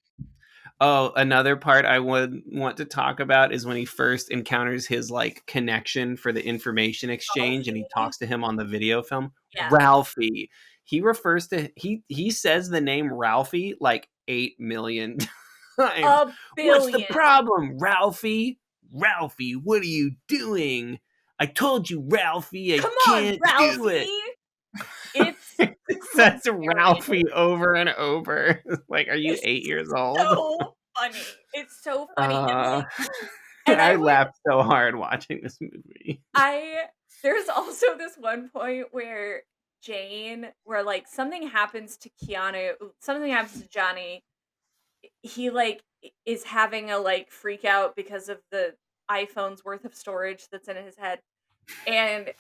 oh, another part I would want to talk about is when he first encounters his like connection for the information exchange and he Ralphie? talks to him on the video film. Yeah. Ralphie. He refers to he says the name Ralphie like 8 million times. A What's the billion. problem, Ralphie? Ralphie, what are you doing? I told you, Ralphie, I Come on, can't do it. It It's Says hilarious. Ralphie over and over. Like, are you It's 8 years old? so funny. It's so funny. And Uh, like, and I I would laughed so hard watching this movie. I there's also this one point where where like something happens to something happens to Johnny. He like is having a like freak out because of the iPhone's worth of storage that's in his head. And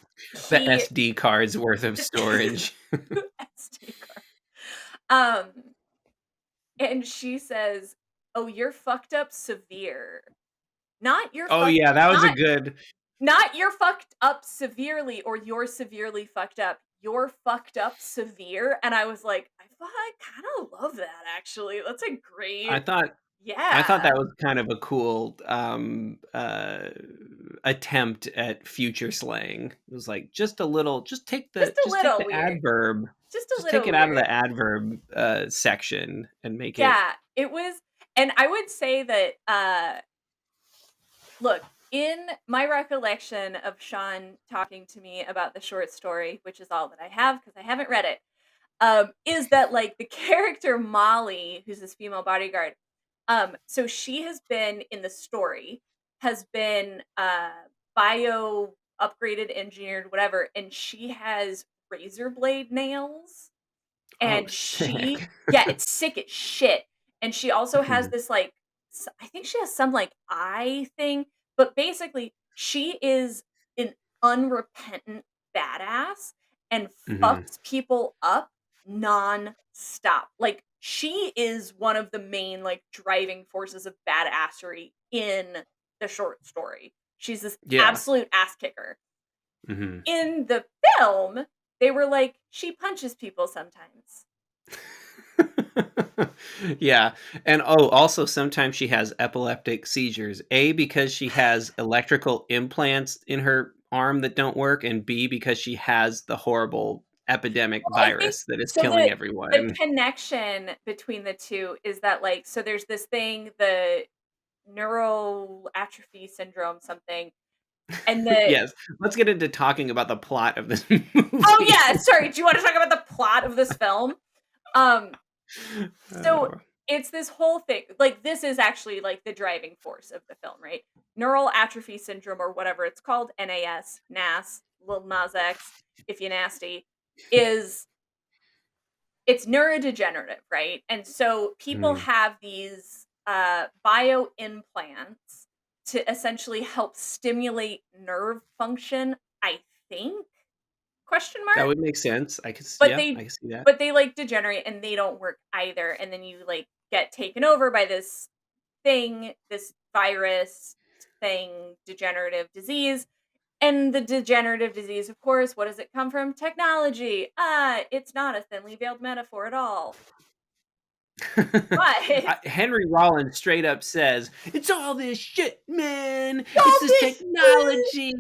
The he SD card's worth of storage. SD card. Um, and she says, "Oh, you're fucked up severe. Not you're Oh fucked yeah, that was a not good. Not you're fucked up severely or you're severely fucked up. You're fucked up severe." And I was like, I kind of love that actually. That's a I great, thought I thought yeah, that was kind of a cool attempt at future slang. It was like just a little, just take the weird. adverb, Just a just take little it out of weird. the adverb section and make it. Yeah, it was, and I would say that look, in my recollection of Sean talking to me about the short story, which is all that I have because I haven't read it, is that like the character Molly, who's this female bodyguard, so she has been in the story, has been bio upgraded, engineered, whatever, and she has razor blade nails. Oh, And she sick. yeah, it's sick as shit. And she also has this like I think she has some like eye thing, but basically she is an unrepentant badass and Hmm. fucks people up non-stop. Like she is one of the main like driving forces of badassery in the short story. She's this Yeah. absolute ass kicker. Hmm. In the film, they were like she punches people sometimes. Yeah. And oh, also sometimes she has epileptic seizures. A, because she has electrical implants in her arm that don't work, and B, because she has the horrible epidemic Well, I think virus that is so killing the everyone. connection between the 2 is that, like, so there's this thing, the neural atrophy syndrome something, and the Yes, let's get into talking about the plot of this oh, movie. yeah, sorry, do you wanna talk about the plot of this film? Um, so Uh, it's this whole thing, like, this is actually, like, the driving force of the film, right? Neural atrophy syndrome or whatever it's called, NAS, Lil Nas X, if you nasty, is it's neurodegenerative, right? And so people mm. have these bio implants to essentially help stimulate nerve function, I think? Question That mark? would make sense. But Yeah, I they can see that. like degenerate and they don't work either. And then you like get taken over by this thing, this virus thing, degenerative disease. And the degenerative disease, of course, what does it come from? Technology. It's not a thinly veiled metaphor at all. But Henry Rollins straight up says, "It's all this shit, man. It's all this this shit. technology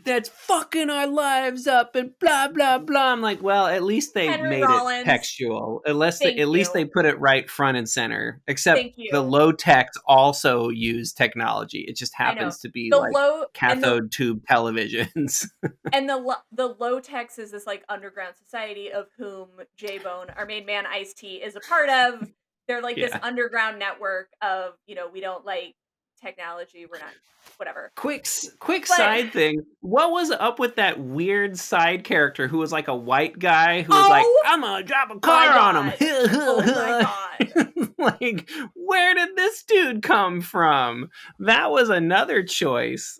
that's fucking our lives up and blah blah blah." I'm like, well, at least they Henry made it Rollins, textual. thank At least you. they put it right front and center. Except Thank the you. low techs also use technology. It just I know. happens to be The like low cathode tube televisions. and the low techs is this like underground society of whom J Bone, our main man Ice T, is a part of. They're like this Yeah. underground network of, we don't like technology, we're not whatever. Quick But side thing. What was up with that weird side character who was like a white guy who was like, oh "I'm gonna drop a my car on him." god. Oh my god. Like, where did this dude come from? That was another choice.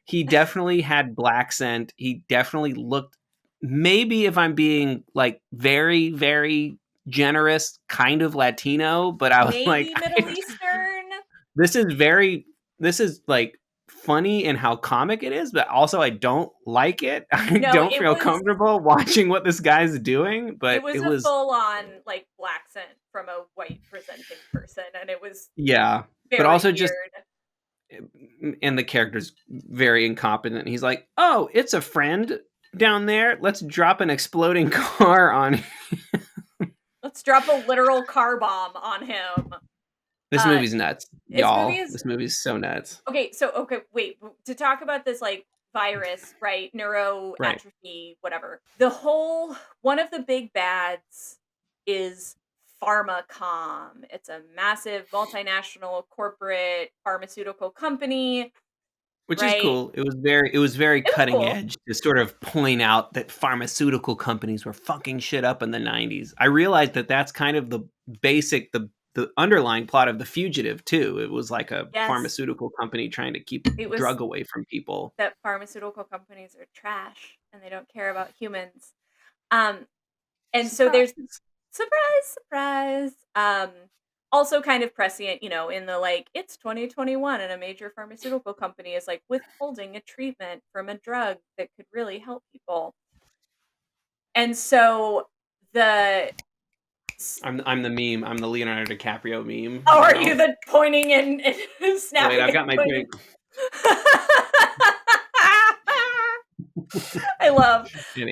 He definitely had black scent. He definitely looked. Maybe if I'm being like very, very generous, kind of Latino, but I was like, Maybe Middle Eastern. this is very this is like funny in how comic it is, but also I don't like it. I No, don't feel comfortable watching what this guy's doing, it but it was a was full on like black scent from a white presenting person, and it was yeah, but very also just weird. and the character's very incompetent. He's like, "Oh, it's a friend down there. Let's drop an exploding car on." Let's drop a literal car bomb on him. This Uh, movie's nuts, this movie y'all. is This movie's so nuts. okay. So okay, wait to talk about this like virus, right? Neuro Right. atrophy, whatever. The whole one of the big bads is Pharmacom. It's a massive multinational corporate pharmaceutical company, Which is right? cool. It was very It was cutting cool. edge to sort of point out that pharmaceutical companies were fucking shit up in the 90s. I realized that that's kind of the basic the underlying plot of The Fugitive too. It was like a Yes, pharmaceutical company trying to keep it was drug away from people. that pharmaceutical companies are trash and they don't care about humans. Um, and so there's Surprise. surprise, surprise. Also kind of prescient, in the like it's 2021 and a major pharmaceutical company is like withholding a treatment from a drug that could really help people. And so the s- I'm the meme. I'm the Leonardo DiCaprio meme, oh, you are you know? the pointing and Wait, snapping I've and got my pointing? drink. I love.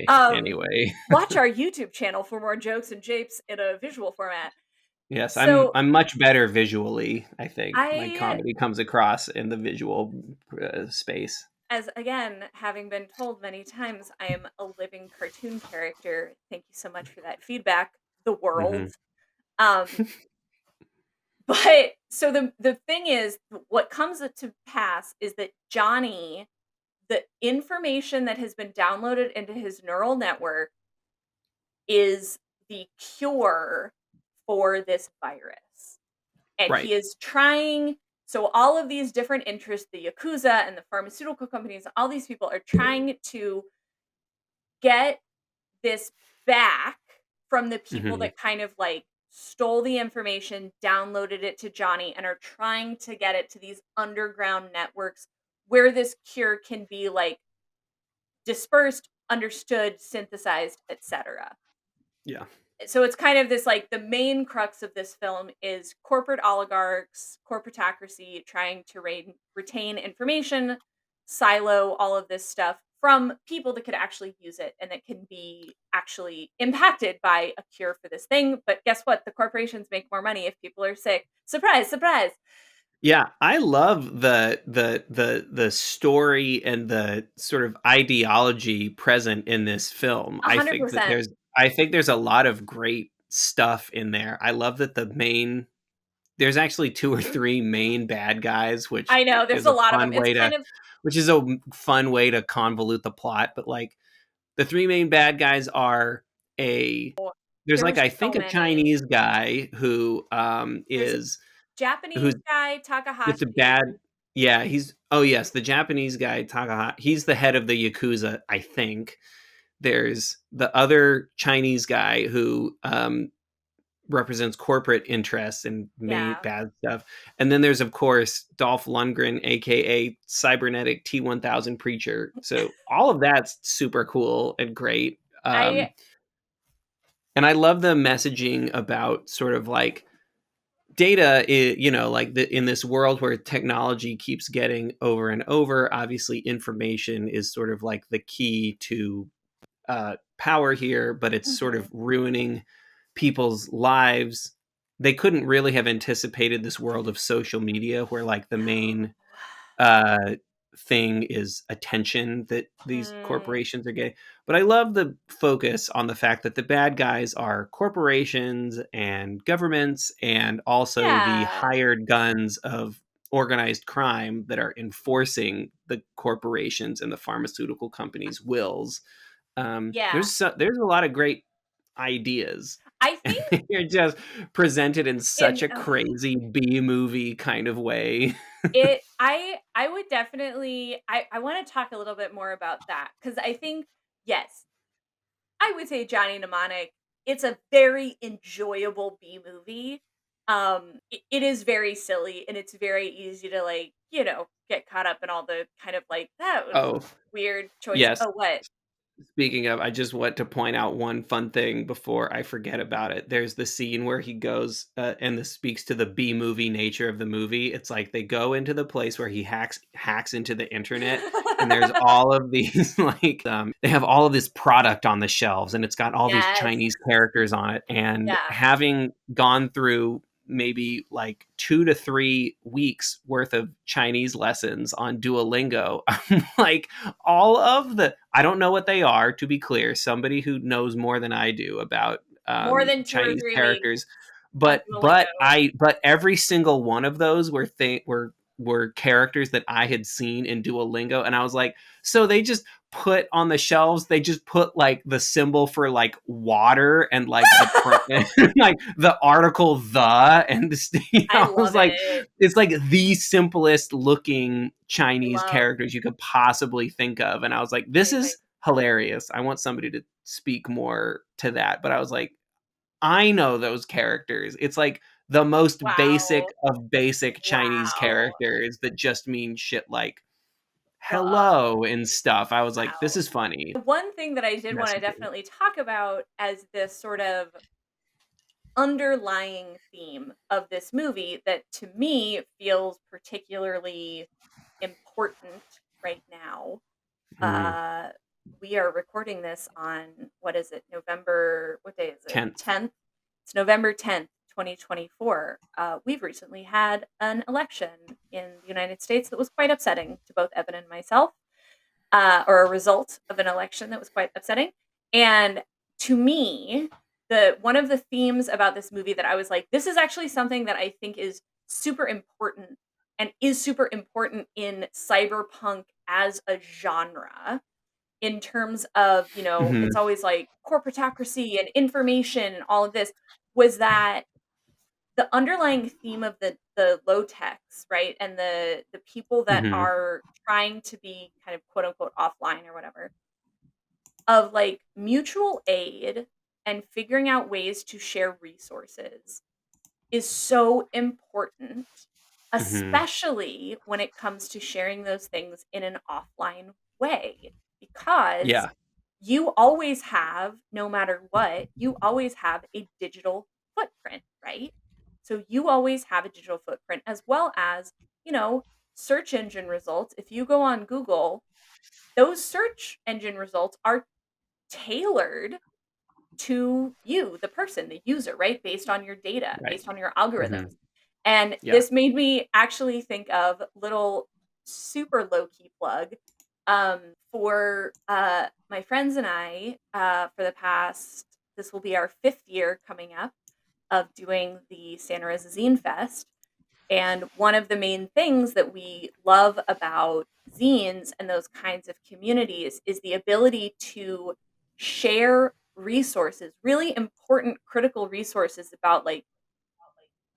Um, Anyway. watch our YouTube channel for more jokes and japes in a visual format. Yes, So I'm much better visually, I think. My I, comedy comes across in the visual space. as again, having been told many times, I am a living cartoon character. Thank you so much for that feedback, the world. Mhm. Um, but so the thing is, what comes to pass is that Johnny, the information that has been downloaded into his neural network is the cure for this virus. And Right. he is trying, so all of these different interests, the Yakuza and the pharmaceutical companies, all these people are trying to get this back from the people Mhm. that kind of like stole the information, downloaded it to Johnny, and are trying to get it to these underground networks where this cure can be like dispersed, understood, synthesized, etc. Yeah. So it's kind of this like the main crux of this film is corporate oligarchs, corporatocracy trying to retain information, silo all of this stuff from people that could actually use it and that can be actually impacted by a cure for this thing. But guess what? The corporations make more money if people are sick. Surprise, surprise. Yeah, I love the story and the sort of ideology present in this film. A hundred percent. I think there's a lot of great stuff in there. I love that there's actually two or three main bad guys, I know there's a lot of them. It's kind of which is a fun way to convolute the plot, but like the three main bad guys are a there's like there's I so think a many. Chinese guy who There's a is Japanese who's guy, it's a Takahashi. bad. Yeah, he's oh yes, the Japanese guy Takahashi. He's the head of the yakuza, I think. There's the other Chinese guy who represents corporate interests and made Yeah. bad stuff, and then there's of course Dolph Lundgren, aka cybernetic T-1000 preacher. So all of that's super cool and great. I And I love the messaging about sort of like data is, like in this world where technology keeps getting over and over, obviously information is sort of like the key to power here, but it's sort of Mhm. ruining people's lives. They couldn't really have anticipated this world of social media where like the No. main uh, thing is attention that these Mm, corporations are getting. But I love the focus on the fact that the bad guys are corporations and governments and also the yeah. hired guns of organized crime that are enforcing the corporations and the pharmaceutical companies' wills. Yeah. There's a lot of great ideas. I And think they're just presented in such in a crazy B movie kind of way. I would definitely I wanna talk a little bit more about that because I think, yes, I would say Johnny Mnemonic, it's a very enjoyable B movie. It is very silly and it's very easy to, like, get caught up in all the kind of like, "That was Oh, weird choice." yes. Oh, what? Speaking of, I just want to point out one fun thing before I forget about it. There's the scene where he goes, and this speaks to the B movie nature of the movie. It's like they go into the place where he hacks into the internet, and there's all of these like they have all of this product on the shelves, and it's got all these Yes. Chinese characters on it. And Yeah. having gone through maybe like 2 to 3 weeks worth of Chinese lessons on Duolingo, I'm like all of the I don't know what they are, to be clear. Somebody who knows more than I do about More than 2 or Chinese 3 weeks characters, on Duolingo. but every single one of those were characters that I had seen in Duolingo, and I was like, so they just put on the shelves, they just put like the symbol for like water and like like the article the and I I was love like, it. it's like the simplest looking I Chinese love characters you could possibly think of. And I was like, this amazing. is hilarious. I want somebody to speak more to that. But I was like, I know those characters. It's like the most basic Wow. of basic Chinese Wow. characters that just mean shit like Duh. hello and stuff. I was like, this Wow. is funny The one thing that I did wanna messaging. definitely talk about as this sort of underlying theme of this movie that to me feels particularly important right now. Mm, Uh, we are recording this on what is it? November, what day is it? 10th. 10th. It's November 10th, 2024. We've recently had an election in the United States that was quite upsetting to both Evan and myself, or a result of an election that was quite upsetting. And to me, the one of the themes about this movie that I was like, this is actually something that I think is super important and is super important in cyberpunk as a genre in terms of, it's Hmm. always like corporatocracy and information and all of this, was that the underlying theme of the low techs, right? And the people that Hmm. are trying to be kind of quote unquote offline or whatever, of like mutual aid and figuring out ways to share resources is so important, Hmm. especially when it comes to sharing those things in an offline way. Because Yeah. you always have, no matter what, you always have a digital footprint, right? So you always have a digital footprint as well as, you know, search engine results. If you go on Google, those search engine results are tailored to you, the person, the user, right? Based on your data, Right. based on your Hmm. algorithms. And Yeah. this made me actually think of little super low key plug for my friends and I for the past, this will be our 5th year coming up of doing the Santa Rosa Zine Fest. And one of the main things that we love about zines and those kinds of communities is the ability to share resources, really important, critical resources about like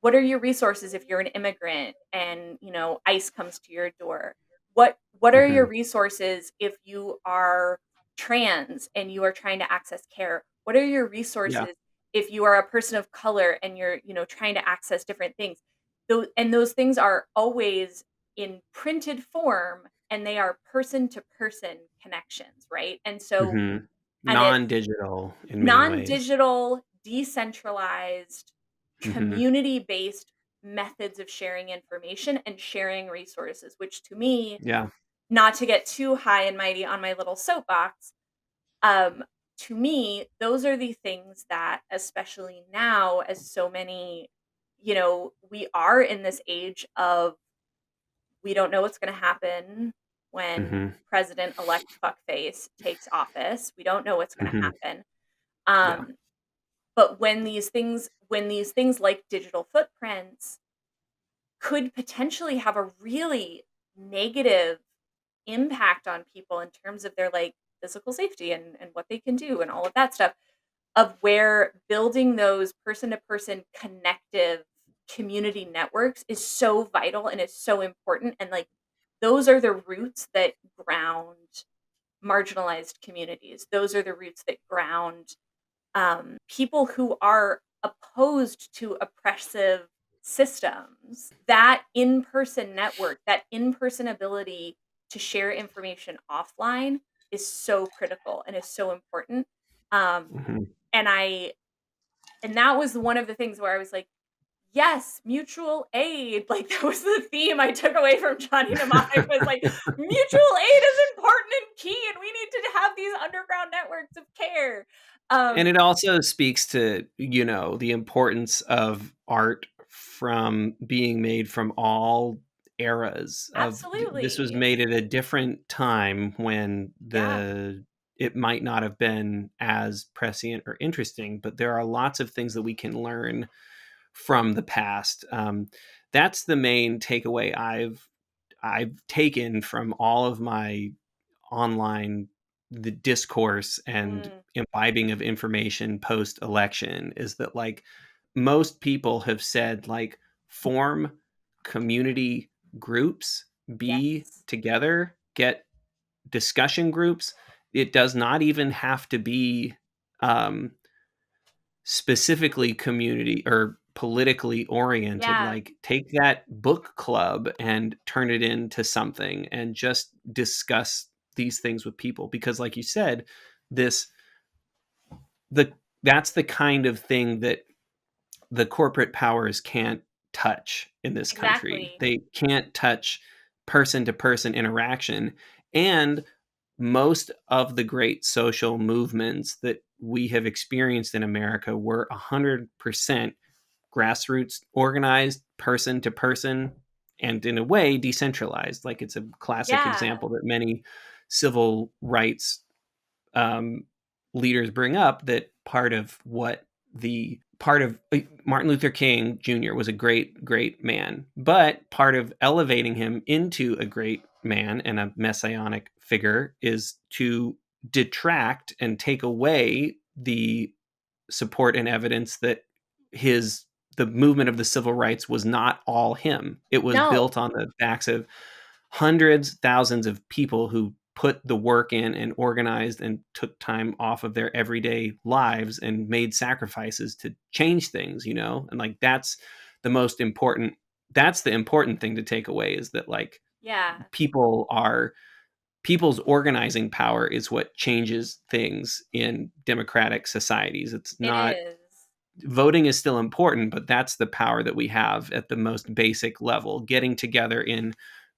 what are your resources if you're an immigrant and ICE comes to your door? What are your Hmm. resources if you are trans and you are trying to access care? What are your Yeah. resources if you are a person of color and you're trying to access different things? Those things are always in printed form, and they are person to person connections, right? Hmm. And it's Non-digital in many ways. non-digital, decentralized, Hmm. community-based methods of sharing information and sharing resources, which to me, Yeah. not to get too high and mighty on my little soapbox, um, to me, those are the things that, especially now, as so many, we are in this age of we don't know what's going to happen when Hmm. President-elect fuckface takes office. We don't know what's going to Hmm. happen. Yeah. Um, But when these things like digital footprints could potentially have a really negative impact on people in terms of their like physical safety and what they can do and all of that stuff, of where building those person to person connective community networks is so vital and is so important, and like those are the roots that ground marginalized communities. Those are the roots that ground people who are opposed to oppressive systems. That in person network, that in person ability to share information offline is so critical and is so important. Um, Hmm. and I, and that was one of the things where I was like, yes, mutual aid. Like that was the theme I took away from Johnny Mnemonic was like mutual aid is important and key, and we need to have these underground networks of care. And Um, it also speaks to, the importance of art from being made from all eras of this was Absolutely. made at a different time when Yeah. it might not have been as prescient or interesting, but there are lots of things that we can learn from the past. That's the main takeaway I've taken from all of my online the discourse and Mm, imbibing of information post election is that like most people have said like form community groups, be yes. together, get discussion groups. It does not even have to be um, specifically community or politically oriented. Yeah. Like take that book club and turn it into something and just discuss these things with people, because like you said, this the that's the kind of thing that the corporate powers can't touch in this country. Exactly. They can't touch person to person interaction. And most of the great social movements that we have experienced in America were 100% grassroots organized, person to person, and in a way decentralized. Like it's a classic Yeah. example that many civil rights um, leaders bring up, that part of Martin Luther King Jr. was a great man, but part of elevating him into a great man and a messianic figure is to detract and take away the support and evidence that his the movement of the civil rights was not all him. It was built No. on the backs of hundreds, thousands of people who put the work in and organized and took time off of their everyday lives and made sacrifices to change things. And like that's the important thing to take away, is that like Yeah. people are people's organizing power is what changes things in democratic societies. It's It not is. Voting is still important, but that's the power that we have at the most basic level. Getting together in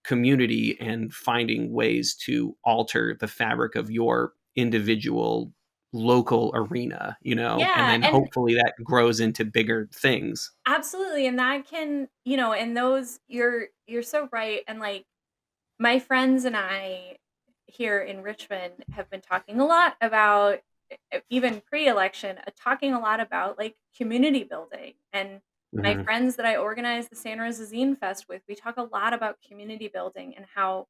community and finding ways to alter the fabric of your individual local arena, and Yeah, then and hopefully that grows into bigger things. absolutely, and that can, and those you're so right, and, like, my friends and I here in Richmond have been talking a lot about, even pre-election, talking a lot about, like, community building, and my Hmm. friends that I organize the Santa Rosa Zine Fest with, we talk a lot about community building and how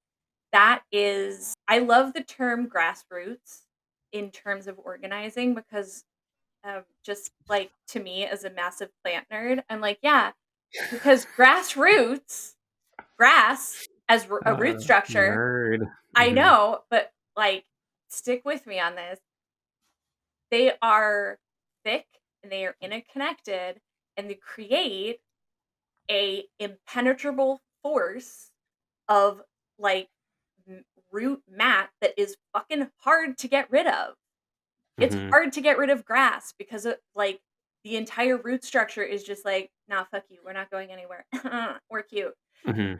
that is I love the term grassroots in terms of organizing because, just, like, to me as a massive plant nerd, I'm like, "Yeah, because grassroots, grass as a root structure." Nerd. I Hmm. know, but, like, stick with me on this. They are thick and they are interconnected and they create a impenetrable force of, like, root mat that is fucking hard to get rid of. It's Hmm. hard to get rid of grass because like, the entire root structure is just like, "Nah, fuck you. We're not going anywhere. We're cute." Hmm.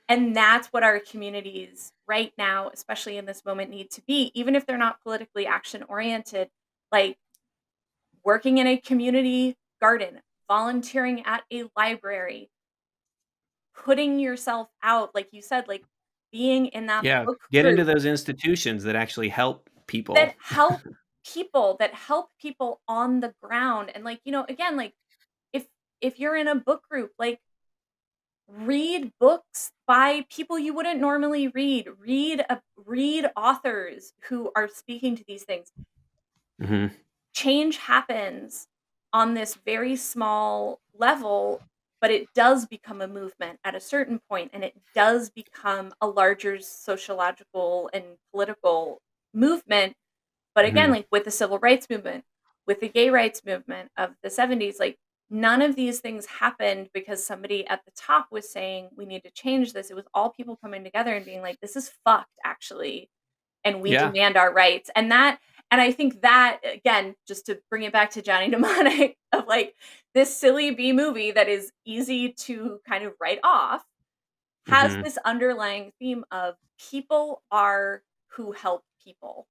And that's what our communities right now, especially in this moment, need to be, even if they're not politically action oriented, like working in a community garden, volunteering at a library, putting yourself out, like you said, like being in that Yeah, book get into group those institutions that actually help people. that help people on the ground. And, like, again, like, if you're in a book group, like, read books by people you wouldn't normally read. Read authors who are speaking to these things. Hmm. Change happens on this very small level, but it does become a movement at a certain point, and it does become a larger sociological and political movement. But again, Hmm. like with the civil rights movement, with the gay rights movement of the 70s, like none of these things happened because somebody at the top was saying we need to change this. It was all people coming together and being like, this is fucked actually, and we Yeah. demand our rights. And I think that, again, just to bring it back to Johnny Mnemonic, of like this silly B movie that is easy to kind of write off, has Hmm. this underlying theme of people are who help people.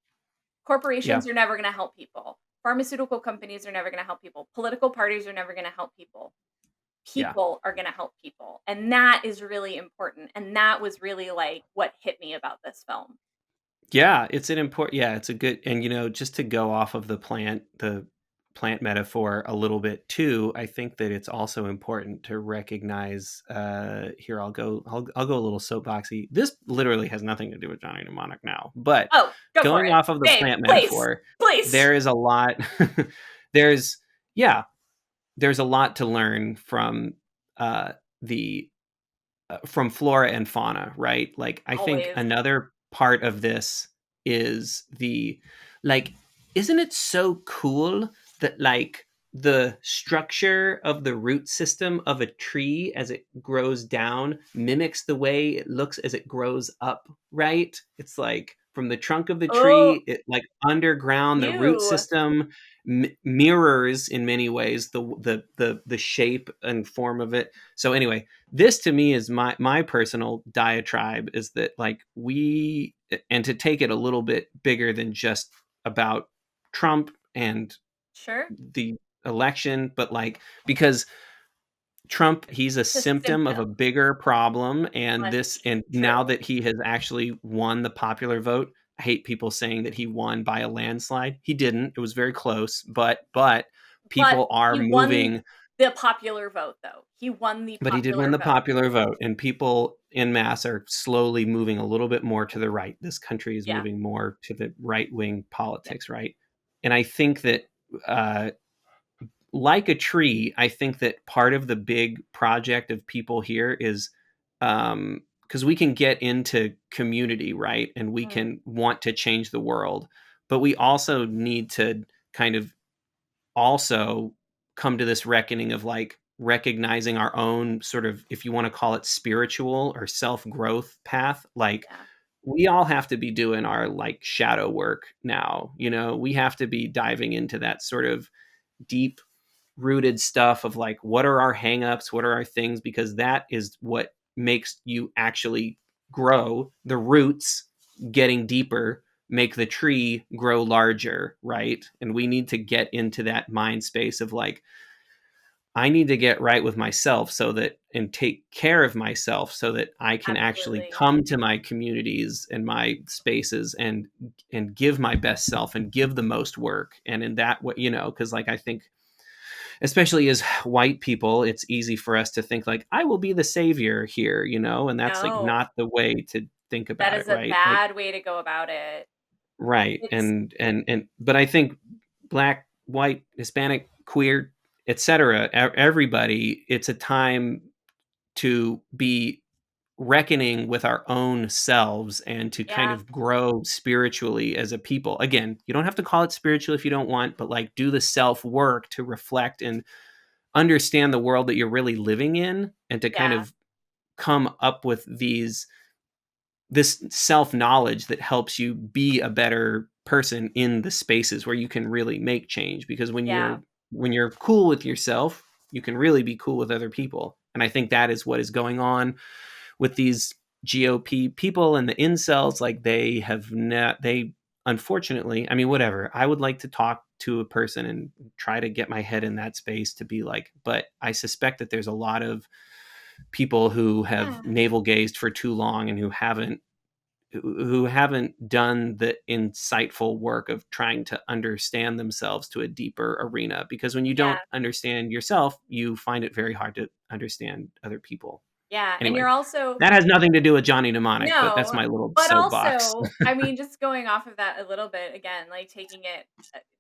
Yeah. Corporations are never gonna help people. Pharmaceutical companies are never gonna help people. Political parties are never gonna help people. Yeah. People are gonna help people, and that is really important, and that was really, like, what hit me about this film. Yeah, it's an important yeah, it's a good and just to go off of the plant metaphor a little bit too, I think that it's also important to recognize here I'll go a little soapboxy. This literally has nothing to do with Johnny Mnemonic now, but Oh, go for going it. off of the Babe, plant please, metaphor, please. there is a lot there's yeah, there's a lot to learn uh the from flora and fauna, right? Like, I think Always. another part of this is like, isn't it so cool that, like, the structure of the root system of a tree as it grows down mimics the way it looks as it grows up, right? It's like from the trunk of the Oh, tree, it like underground, the root you. system mirrors in many ways the shape and form of it. So anyway, this to me is my personal diatribe is that, like, we and to take it a little bit bigger than just about Trump and Sure. the election, but like, because Trump, he's a It's a symptom of a symptom. bigger problem, and now True. that he has actually won the popular vote, I hate people saying that he won by a landslide. He didn't. It was very close, but But people are he won moving. the popular vote, though. He won the But he did win popular the vote. popular vote, and people in mass are slowly moving a little bit more to the right. This country is Yeah, moving more to the right wing yeah. politics, right? And I think that, uh, like a tree, I think that part of the big project of people here is, because we can get into community, right? And we Mhm. can want to change the world, but we also need to kind of also come to this reckoning of, like, recognizing our own sort of, if you want to call it, spiritual or self-growth path. Like, Yeah. we all have to be doing our, like, shadow work now. We have to be diving into that sort of deep rooted stuff of, like, what are our hangups, what are our things, because that is what makes you actually grow, the roots getting deeper make the tree grow larger, right? And we need to get into that mind space of like, I need to get right with myself so that and take care of myself so that I can actually Absolutely. come to my communities and my spaces and give my best self and give the most work. And in that way, because like I think especially as white people, it's easy for us to think like I will be the savior here, and that's like No, not the way to think that about it, is a right? Like bad way to go about it. right. It's And but I think black, white, Hispanic, queer, etc., everybody, it's a time to be reckoning with our own selves and to kind yeah, of grow spiritually as a people. Again, you don't have to call it spiritual if you don't want, but like do the self work to reflect and understand the world that you're really living in and to kind yeah, of come up with this self knowledge that helps you be a better person in the spaces where you can really make change, because yeah, when you're cool with yourself, you can really be cool with other people. And I think that is what is going on with these GOP people and the incels. Like they have not, they unfortunately, I mean, whatever. I would like to talk to a person and try to get my head in that space to be like, but I suspect that there's a lot of people who have yeah, navel gazed for too long and who haven't done the insightful work of trying to understand themselves to a deeper arena, because when you yeah, don't understand yourself, you find it very hard to understand other people. yeah, and Anyway, you're also that has nothing to do with Johnny Mnemonic, but that's no, my little but soapbox. also, I mean, just going off of that a little bit again, like taking it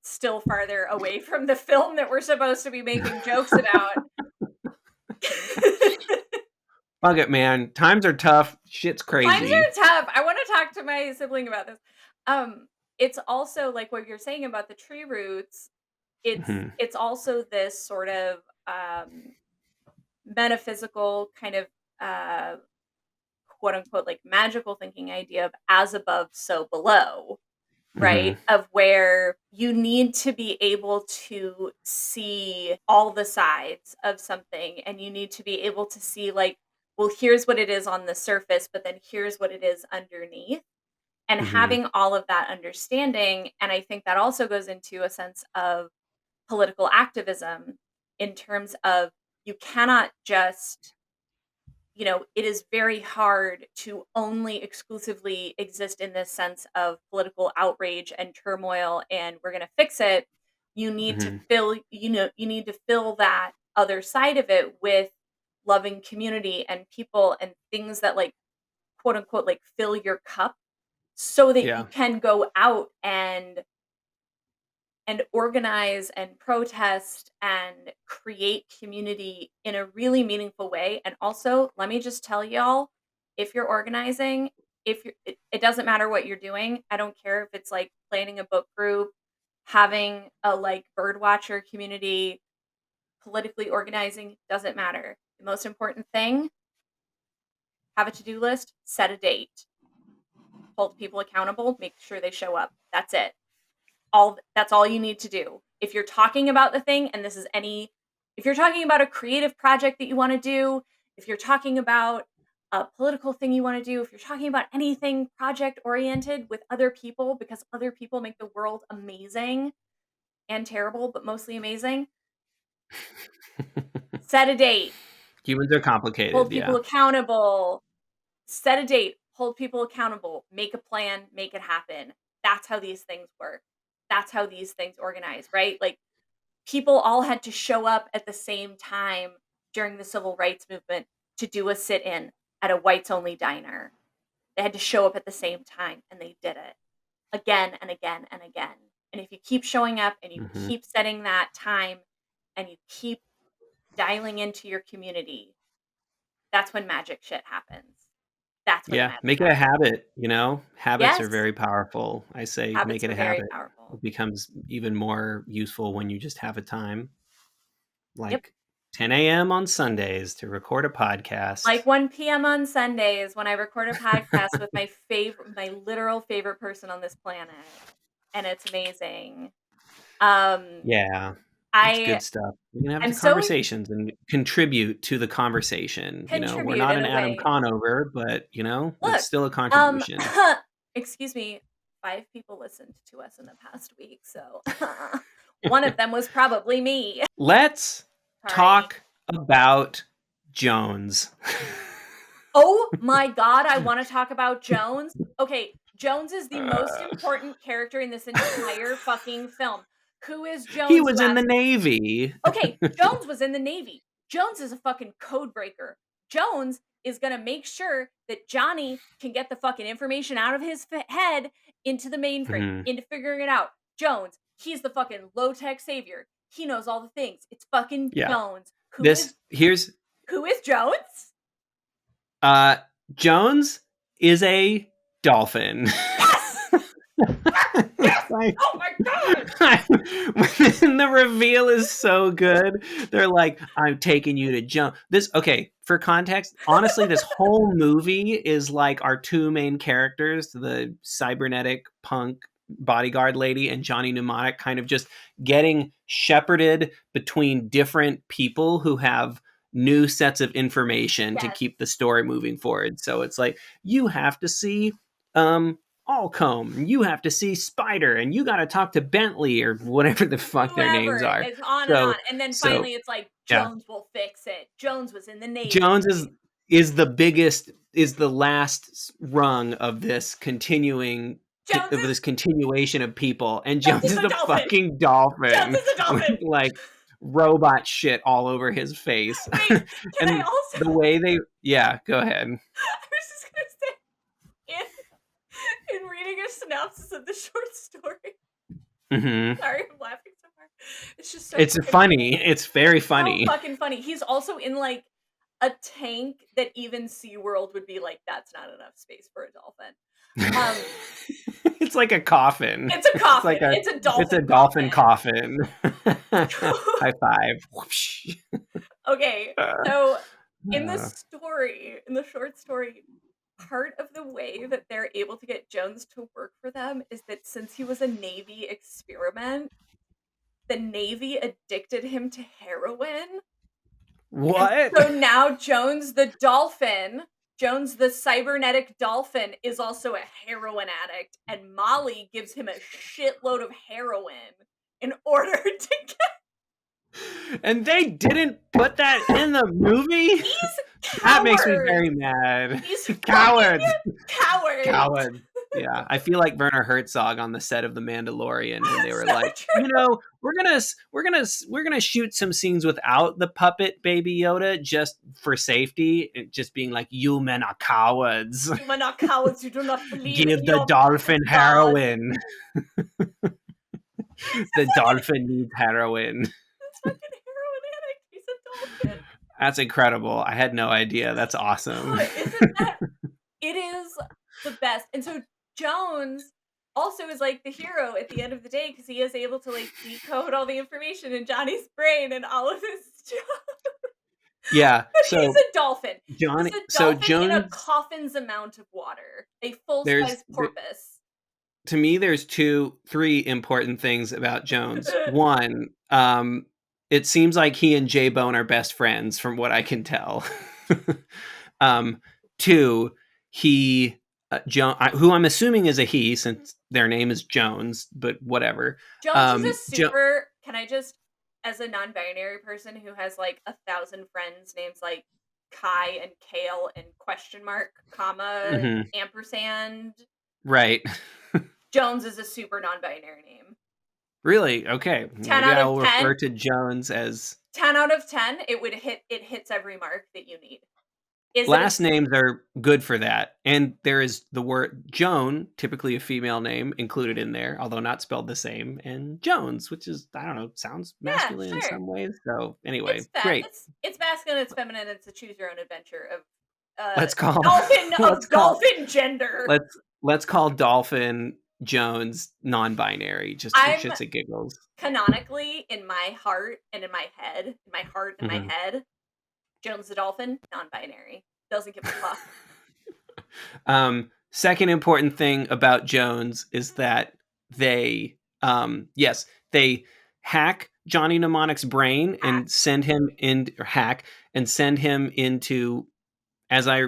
still farther away from the film that we're supposed to be making jokes about. Fuck it, man. Times are tough. Shit's Times crazy. are tough. I wanna talk to my sibling about this. It's also like what you're saying about the tree roots, Hmm. it's also this sort of, metaphysical kind of, uh, quote unquote, like, magical thinking idea of as above, so below, Hmm. right? Of where you need to be able to see all the sides of something, and you need to be able to see, like, well, here's what it is on the surface, but then here's what it is underneath. And Hmm. having all of that understanding, and I think that also goes into a sense of political activism in terms of you cannot just, it is very hard to only exclusively exist in this sense of political outrage and turmoil and we're going to fix it. You need to Hmm. you need to fill that other side of it with loving community and people and things that, like, quote unquote, like, fill your cup so that you Yeah. can go out and organize and protest and create community in a really meaningful way. And also, let me just tell y'all, if you're organizing, if you're, it doesn't matter what you're doing. I don't care if it's like planning a book group, having a like bird watcher community, politically organizing, doesn't matter. The most important thing, have a to-do list, set a date, hold people accountable, make sure they show up. That's it. That's all you need to do. If you're talking about the thing and this is any if you're talking about a creative project that you want to do, if you're talking about a political thing you want to do, if you're talking about anything project oriented with other people because other people make the world amazing and terrible, but mostly amazing, set a date, Humans are hold complicated. people Yeah. accountable, set a date, hold people accountable, make a plan, make it happen. That's how these things work. That's how these things organize, right? Like people all had to show up at the same time during the civil rights movement to do a sit-in at a whites only diner. They had to show up at the same time and they did it again and again and again. And if you keep showing up and you Hmm. keep setting that time and you keep dialing into your community, that's when magic shit happens. That's when the Yeah. magic Make it a happens. habit. Habits are Yes, very powerful. I say make habits it are a very habit. powerful. It becomes even more useful when you just have a time Yep. like 10 a.m. on Sundays to record a Like podcast. 1 p.m. on Sundays when I record a podcast with my literal favorite person on this planet, and it's amazing. Um, Yeah. That's I good stuff. We can have I'm the so conversations and contribute to conversation. We're contribute not in an a Adam way. Conover, but it's Look, still a um, contribution. excuse me, 5 people listened to us in the past week, so one of them was probably me. Let's Sorry. talk about Jones. Oh my god, I wanna talk about Jones. Okay, Jones is the most important character in this entire fucking film. Who is He Jones, was you in the ask? Navy. Okay, Jones was in the Navy. Jones is a fucking code breaker. Jones is gonna make sure that Johnny can get the fucking information out of his head into the mainframe, Mhm. into figuring it out. Jones, he's the fucking low tech savior. He knows all the things. It's fucking Yeah. Jones. This here's Who is Jones? uh Jones is a dolphin. Yes! Yes! Like, Oh my god! when the reveal is so good, they're like, "I'm taking you to Jones." Okay, for context, honestly, this whole movie is like our two main characters, the cybernetic punk bodyguard lady and Johnny Mnemonic, kind of just getting shepherded between different people who have new sets of information to Yes. keep the story moving forward. So it's like, you have to see um Allcomb, you have to see Spider, and you got to talk to Bentley or whatever the fuck their names Whoever. are. It's on and on. So, And then so finally it's like yeah, Jones will fix it. Jones was in the Jones Navy. is the biggest, is the last rung of this Jones is continuation of people, and Jones Jones is is a the dolphin. fucking Jones dolphin is a with dolphin. like robot shit all over his face, Wait, can I and also the way they, yeah, go ahead. I was just gonna say in reading a synopsis of the short story. Hmm. Sorry, I'm laughing so hard. It's just so It's fucking funny. It's very so funny. fucking funny. He's also in like a tank that even SeaWorld would be like, that's not enough space for a dolphin. Um, It's like a coffin. it's a It's like coffin. It's a a dolphin dolphin coffin. coffin. High five. Whoosh. Okay, Uh, so in the uh, story, in the short story, part of the way that they're able to get Jones to work for them is that since he was a Navy experiment, the Navy addicted him to heroin. And what? so now Jones the cybernetic dolphin, is also a heroin addict, and Molly gives him a shitload of heroin in order to get. And they didn't put that in the movie? These That makes me cowards! very mad. These fucking Cowards. cowards! Coward. Yeah, I feel like Werner Herzog on the set of The Mandalorian when they were So like, true. we're gonna shoot some scenes without the puppet Baby Yoda just for safety, and just being like, you men are cowards. You are not cowards, you do not believe Give in the your dolphin God. heroin. He's The a fucking dolphin needs heroin. this fucking heroin addict. He's a dolphin. That's incredible. I had no idea. That's awesome. Oh, isn't that it is the best. And so Jones also is like the hero at the end of the day because he is able to like decode all the information in Johnny's brain and all of his stuff. Yeah. But he's a dolphin. He's a So dolphin in a Jones, coffin's amount of water. A full there's size porpoise. to me there's three important things about Jones. One, it seems like he and J Bone are best friends from what I can tell. um Two, he who I'm assuming is a he since their name is Jones, but whatever. Jones is a Jo- super. Can I just, as a non-binary person who has like 1,000 friends, names like Kai and Kale and question mark, comma, Mhm, ampersand. right. Jones is a super non-binary name. Really? Okay. 10 Maybe out I of will 10. refer to Jones as 10 out of 10. It hits every mark that you need. Is it a last names are good for that. And there is the word Joan, typically a female name, included in there, although not spelled the same, and Jones, which is, I don't know, sounds yeah, masculine in sure. some ways. So anyway, It's fat. great. It's masculine, it's feminine, it's a choose your own adventure of Let's call dolphin let's of call dolphin gender. let's call Dolphin Jones non-binary just for I'm shits and giggles. canonically in my heart and in my head, in my heart and my Mhm. head, Jones the dolphin, non-binary. Doesn't give a fuck. Second important thing about Jones is that they, yes, they hack Johnny Mnemonic's brain Hack. and send him in, or hack, and send him into, as I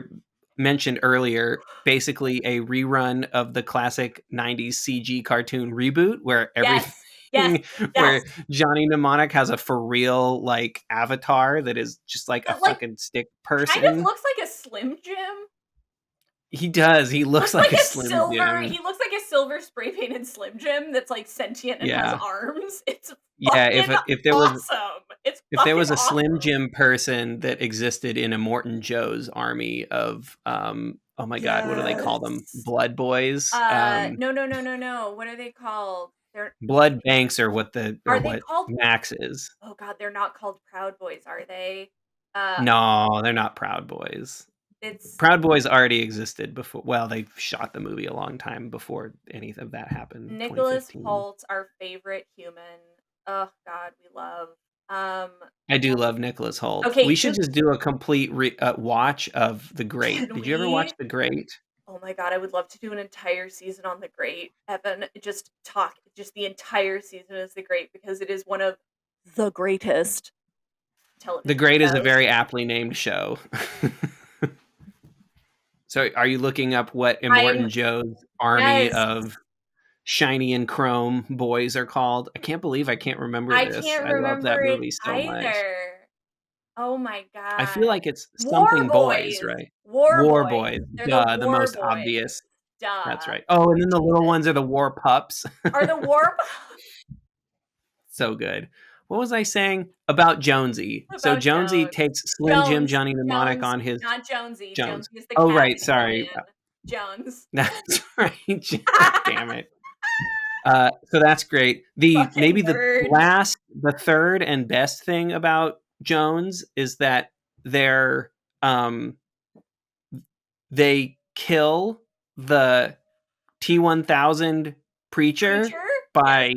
mentioned earlier, basically a rerun of the classic 90s CG cartoon Reboot, where Yes. Yes. everything, Yes. where Johnny Mnemonic has a for real like avatar that is just like a That like fucking stick kind of person. looks like a Slim Jim. He does. He looks Looks like like a a Slim silver Jim. he looks like a silver spray painted Slim Jim that's, like, sentient and has Yeah. arms. It's Yeah, fucking awesome. It's if there fucking was a Slim awesome. Jim person that existed in Immortan Joe's army of oh my god, what do they call them? Yes. Blood boys? No, no, no, no, no. What are they called? They're Blood banks are what the or are they what called Max is. oh god, they're not called Proud Boys, are they? Uh, No, they're not Proud Boys. it's Proud Boys already existed before. Well, they shot the movie a long time before any of that happened, Nicholas 2015. Hoult, our favorite human. Oh god, we love. Um, I do love Nicholas Hoult. We okay, should just just do a complete watch of The Great. can Did you ever watch we The Great? oh my god, I would love to do an entire season on The Great. Evan, just talk just the entire season is The Great because it is one of the greatest The television Great is a shows. very aptly named show. So, are you looking up what I'm Immortan Joe's army yes. of shiny and chrome boys are called? I can't believe I can't remember I this. can't I love remember that it movie so much. either. Oh my I feel god. like it's War something boys, Boys. right? War War Boys. boys. They're the Duh, the War most Boys. obvious. That's Duh. right. Oh, and then the little Jesus. ones are the war pups. Are the War So good. What was I saying about Jonesy? So about Jonesy Jones? takes Slim Jim Jones. Johnny Mnemonic Jones, on his not Jonesy. Jones. Jonesy is the Oh, cat right. and Sorry. alien. Jones. That's right. Damn it. So that's great. The Fucking maybe nerd. the third and best thing about Jones is that they're um, they kill the T1000 preacher Preacher? Yes. by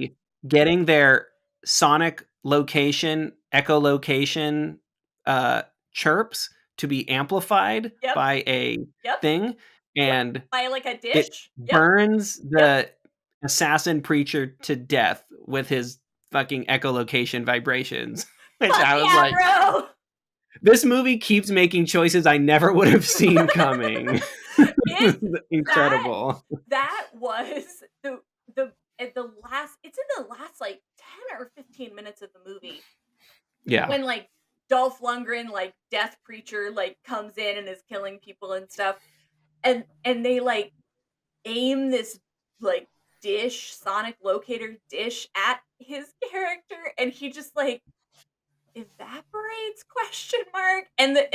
getting their sonic location, echolocation uh, chirps to be amplified Yep. by a Yep. thing, Yep. and By like a it dish? Yep. burns Yep. the assassin preacher to death with his fucking echolocation vibrations. Which Fuck I was yeah, like, bro. this movie keeps making choices I never would have seen coming. It that Incredible. that was the at the last it's in the last like 10 or 15 minutes of the movie Yeah. when like Dolph Lundgren like death preacher like comes in and is killing people and stuff and they like aim this like dish sonic locator dish at his character and he just like evaporates question mark and the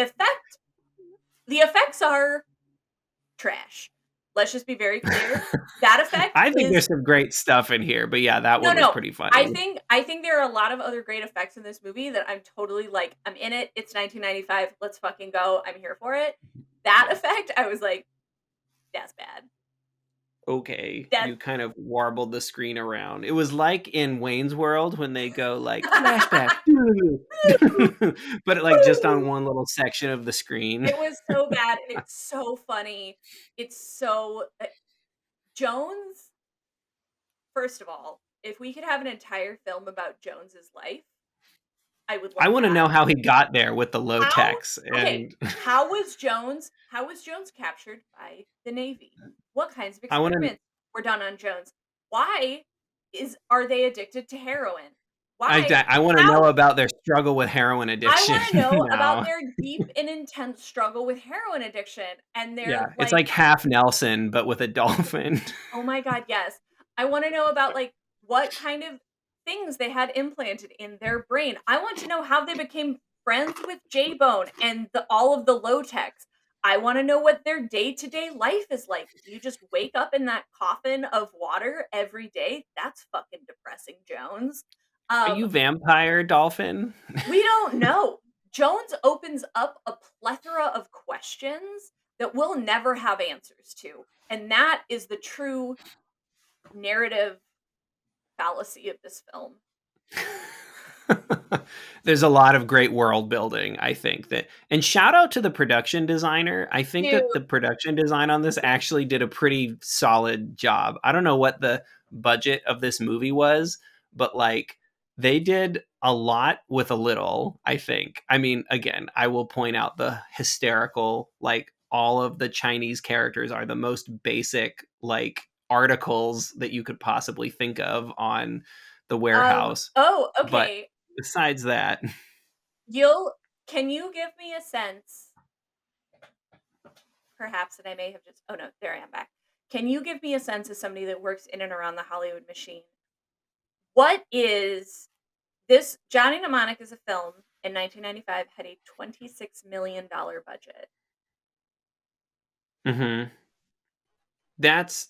effects are trash. Let's just be very clear. That effect I think is there's some great stuff in here, but yeah, that no, one was no. pretty I funny. think I think there are a lot of other great effects in this movie that I'm totally like, I'm in it. It's 1995. Let's fucking go. I'm here for it. That Yeah. effect, I was like, that's bad. Okay, That you kind of warbled the screen around. It was like in Wayne's World when they go like flashback, but like just on one little section of the screen. it was so bad and it's so funny. It's so Jones. First of all, if we could have an entire film about Jones's life, I would I love want to that. know how he got there with the low How techs okay, and how was Jones captured by the Navy? What kinds of I want to experiments were done on Jones? Why are they addicted to heroin? Why I want to know how about their struggle with heroin I addiction wanna know about now. their deep and intense struggle with heroin addiction and Yeah, their, it's like like half Nelson but with a dolphin. oh my god, yes. I wanna know about, like, what kind of things they had implanted in their brain. I want to know how they became friends with J-Bone and all of the low techs. I wanna know what their day-to-day life is like. Do you just wake up in that coffin of water every day? That's fucking depressing, Jones. Are Um, you vampire dolphin? we don't know. Jones opens up a plethora of questions that we'll never have answers to, and that is the true narrative fallacy of this film. There's a lot of great world building, I think that, and shout out to the production designer. I think Dude, that the production design on this actually did a pretty solid job. I don't know what the budget of this movie was, but like they did a lot with a little, I think. I mean, again, I will point out the hysterical, like, all of the Chinese characters are the most basic, like, articles that you could possibly think of on the warehouse. Oh, But okay. besides that, You'll Can you give me a sense, perhaps, that I may have just, oh no, there I am back. Can you give me a sense as somebody that works in and around the Hollywood machine? What is this? Johnny Mnemonic is a film in 1995, had a $26 million budget. mhm, that's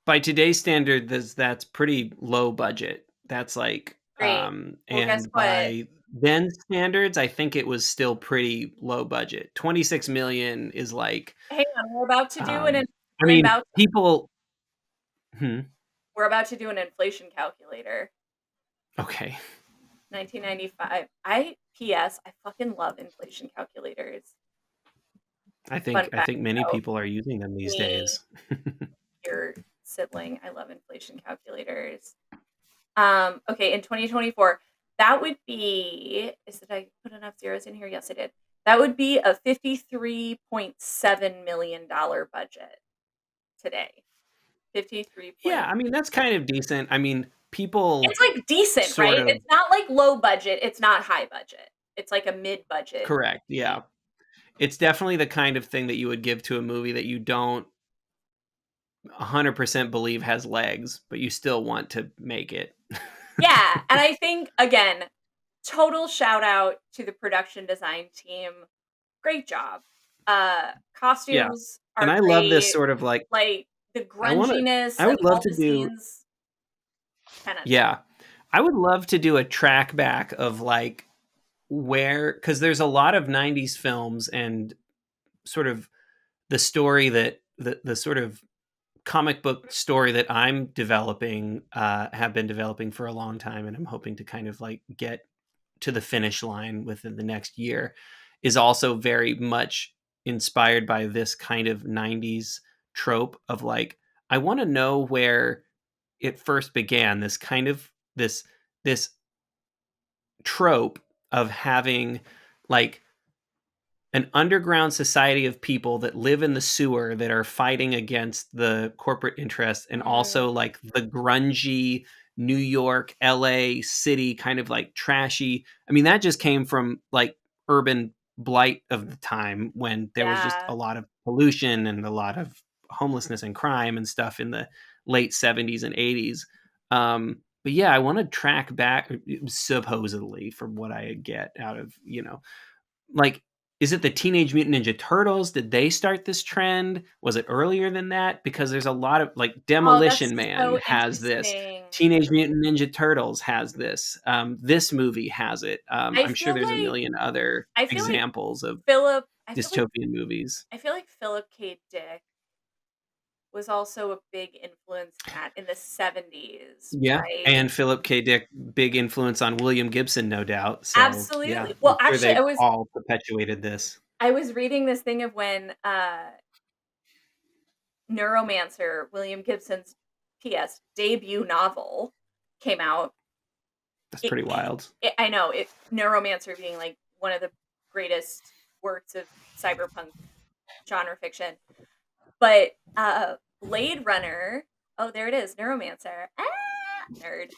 by today's standard, that's pretty low budget. That's like, Great. Well, guess and what? by then standards, I think it was still pretty low budget. 26 million is like, Hang on, um, I we're mean, about people. Hmm, we're about to do an inflation calculator. okay, 1995. I fucking love inflation calculators. Fun I fact think many about people are using them these me, days. your sibling. I love inflation calculators. Okay, in 2024, that would be, did I put enough zeros in here? Yes, I did. That would be a $53.7 million budget today. 53 Yeah, point. I mean that's kind of decent. I mean, people It's like decent, sort right? of It's not like low budget, it's not high budget. It's like a mid-budget correct. movie. Yeah, it's definitely the kind of thing that you would give to a movie that you don't 100% believe has legs, but you still want to make it. Yeah, and I think, again, total shout out to the production design team. Great job. Yeah. Costumes And are I love this great. sort of like Like, the I want to grunginess I of would love all to the do scenes, 10 out of 10. yeah. I would love to do a track back of like where cuz there's a lot of 90s films and sort of the story that the sort of comic book story that I'm developing have been developing for a long time and I'm hoping to kind of like get to the finish line within the next year is also very much inspired by this kind of 90s trope of like I want to know where it first began, this kind of this trope of having like an underground society of people that live in the sewer that are fighting against the corporate interests and also Mm, like the grungy New York, LA city kind of like trashy. I mean that just came from like urban blight of the time when there was just yeah. a lot of pollution and a lot of homelessness and crime and stuff in the late 70s and 80s. But yeah, I want to track back supposedly from what I get out of, like is it the Teenage Mutant Ninja Turtles? Did they start this trend? Was it earlier than that? Because there's a lot of like Oh, that's Demolition Man so has this. interesting. Teenage Mutant Ninja Turtles has this. This movie has it. I I'm sure feel there's a like million other I feel like examples of Philip I feel like dystopian movies. I feel like Philip K. Dick was also a big influence in that in the 70s, Yeah, right? and Philip K. Dick, big influence on William Gibson, no doubt. So yeah, Absolutely. I'm Well, sure actually, they've all perpetuated this. I was reading this thing of when, Neuromancer, William Gibson's PS debut novel came out. That's It pretty wild. I know, Neuromancer being, like, one of the greatest works of cyberpunk genre fiction, but, Blade Runner, oh, there it is, Neuromancer. Ah, nerd.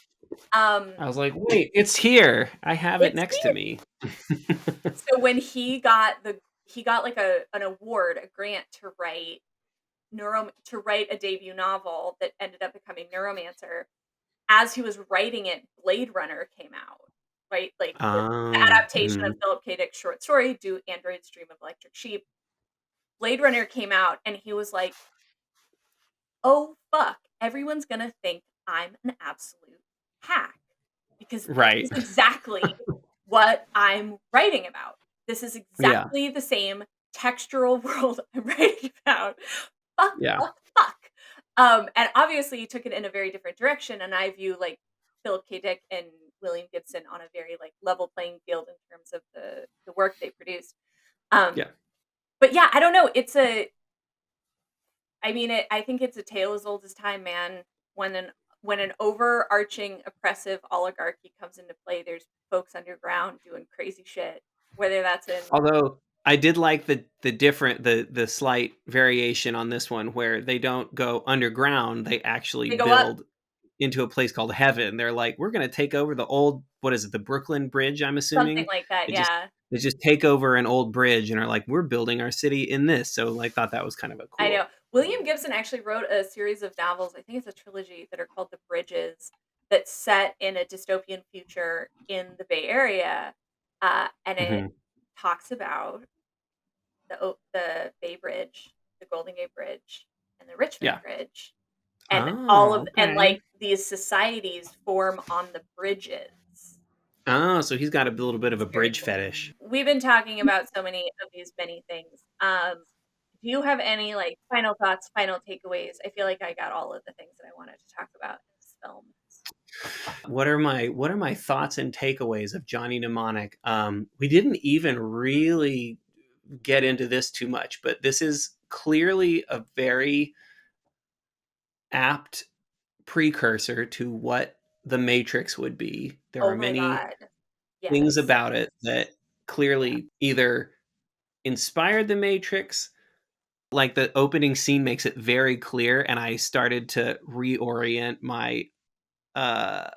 I was like, wait, it's here. I have it It's next to me. So when he got like an award, a grant to write a debut novel that ended up becoming Neuromancer. As he was writing it, Blade Runner came out, right? Like the adaptation of Mhm. Philip K. Dick's short story, "Do Androids Dream of Electric Sheep?" Blade Runner came out, and he was like, "Oh fuck, everyone's gonna think I'm an absolute hack because this Right. is exactly what I'm writing about. This is Yeah. exactly the same textural world I'm writing about. Fuck, Yeah. fuck, fuck." And obviously he took it in a very different direction, and I view like Philip K. Dick and William Gibson on a very like level playing field in terms of the work they produced. Um, Yeah. but yeah, I don't know. It's a I mean, I think it's a tale as old as time, man. When when an overarching oppressive oligarchy comes into play, there's folks underground doing crazy shit. Whether that's in Although I did like the slight variation on this one where they don't go underground, they actually they go up build into a place called heaven. They're like, we're going to take over the old, what is it, the Brooklyn Bridge, I'm something assuming. like that, They just yeah. they just take over an old bridge and are like, we're building our city in this. So I thought that was kind of a I know. cool. William Gibson actually wrote a series of novels, I think it's a trilogy, that are called The Bridges, that's set in a dystopian future in the Bay Area, and it Mhm. talks about the Bay Bridge, the Golden Gate Bridge, and the Richmond Yeah. Bridge, and all Oh, of and, okay. like, these societies form on the bridges. Oh, so he's got a little bit of It's a very bridge cool. fetish. We've been talking about so many of these many things. Do you have any, like, final thoughts, final takeaways? I feel like I got all of the things that I wanted to talk about in this film. What are my thoughts and takeaways of Johnny Mnemonic? We didn't even really get into this too much, but this is clearly a very apt precursor to what the Matrix would be. There Oh are my many god. things Yes. about it that Yeah. clearly either inspired the Matrix, like the opening scene makes it very clear, and I started to reorient my uh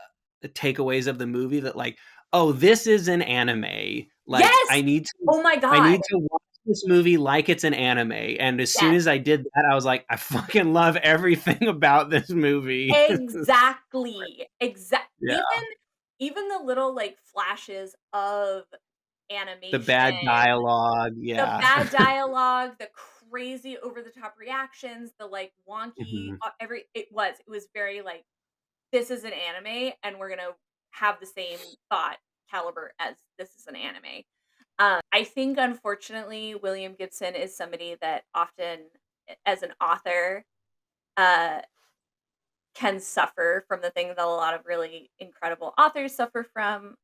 takeaways of the movie that like, oh, this is an anime. Like Yes! Oh my I god. need to watch this movie like it's an anime. And as soon Yes. as I did that, I was like, I fucking love everything about this movie. Exactly. Yeah. Even the little, like, flashes of The bad animation, dialogue. the Yeah. bad dialogue, the crazy over the top reactions, the, like, wonky, Mhm. it was very, like, this is an anime, and we're gonna have the same thought caliber as this is an anime. I think, unfortunately, William Gibson is somebody that often, as an author, uh, can suffer from the thing that a lot of really incredible authors suffer from.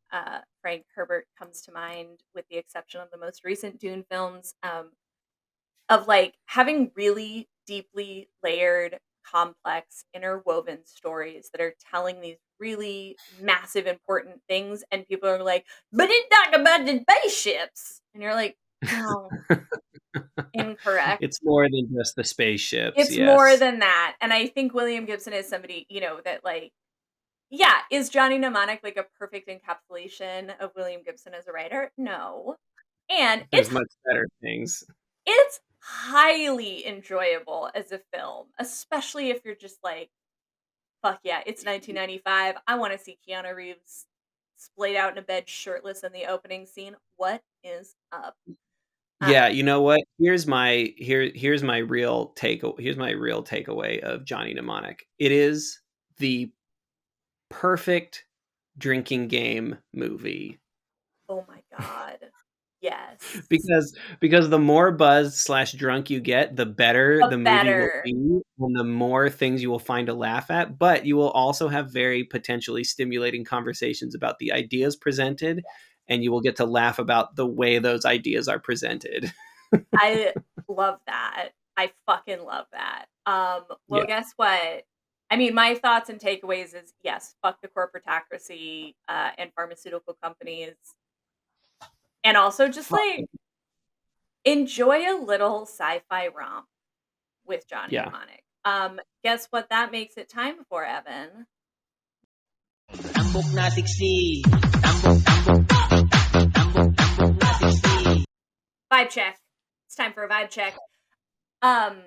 Frank Herbert comes to mind, with the exception of the most recent Dune films, of like having really deeply layered, complex, interwoven stories that are telling these really massive, important things. And people are like, but it talk about the spaceships. And you're like, no, incorrect. It's more than just the spaceships. It's more Yes. than that. And I think William Gibson is somebody, that like, yeah, is Johnny Mnemonic like a perfect encapsulation of William Gibson as a writer? No. And There's much better things. it's highly enjoyable as a film, especially if you're just like, fuck yeah, it's 1995. I want to see Keanu Reeves splayed out in a bed shirtless in the opening scene. What is up? Uh, Yeah, you know what? Here's my real takeaway of Johnny Mnemonic. It is the perfect drinking game movie oh my god. Yes. because the more buzzed slash drunk you get, the better The the movie will better. be, and the more things you will find to laugh at. But you will also have very potentially stimulating conversations about the ideas presented, and you will get to laugh about the way those ideas are presented. I love that. I fucking love that. Well, Yeah, guess what? I mean, my thoughts and takeaways is yes, fuck the corporatocracy and pharmaceutical companies, and also just like enjoy a little sci-fi romp with Johnny yeah. Mnemonic. Guess what that makes it time for, Evan? Tambok na siksi. Tambok na siksi. Vibe check. It's time for a vibe check. Um,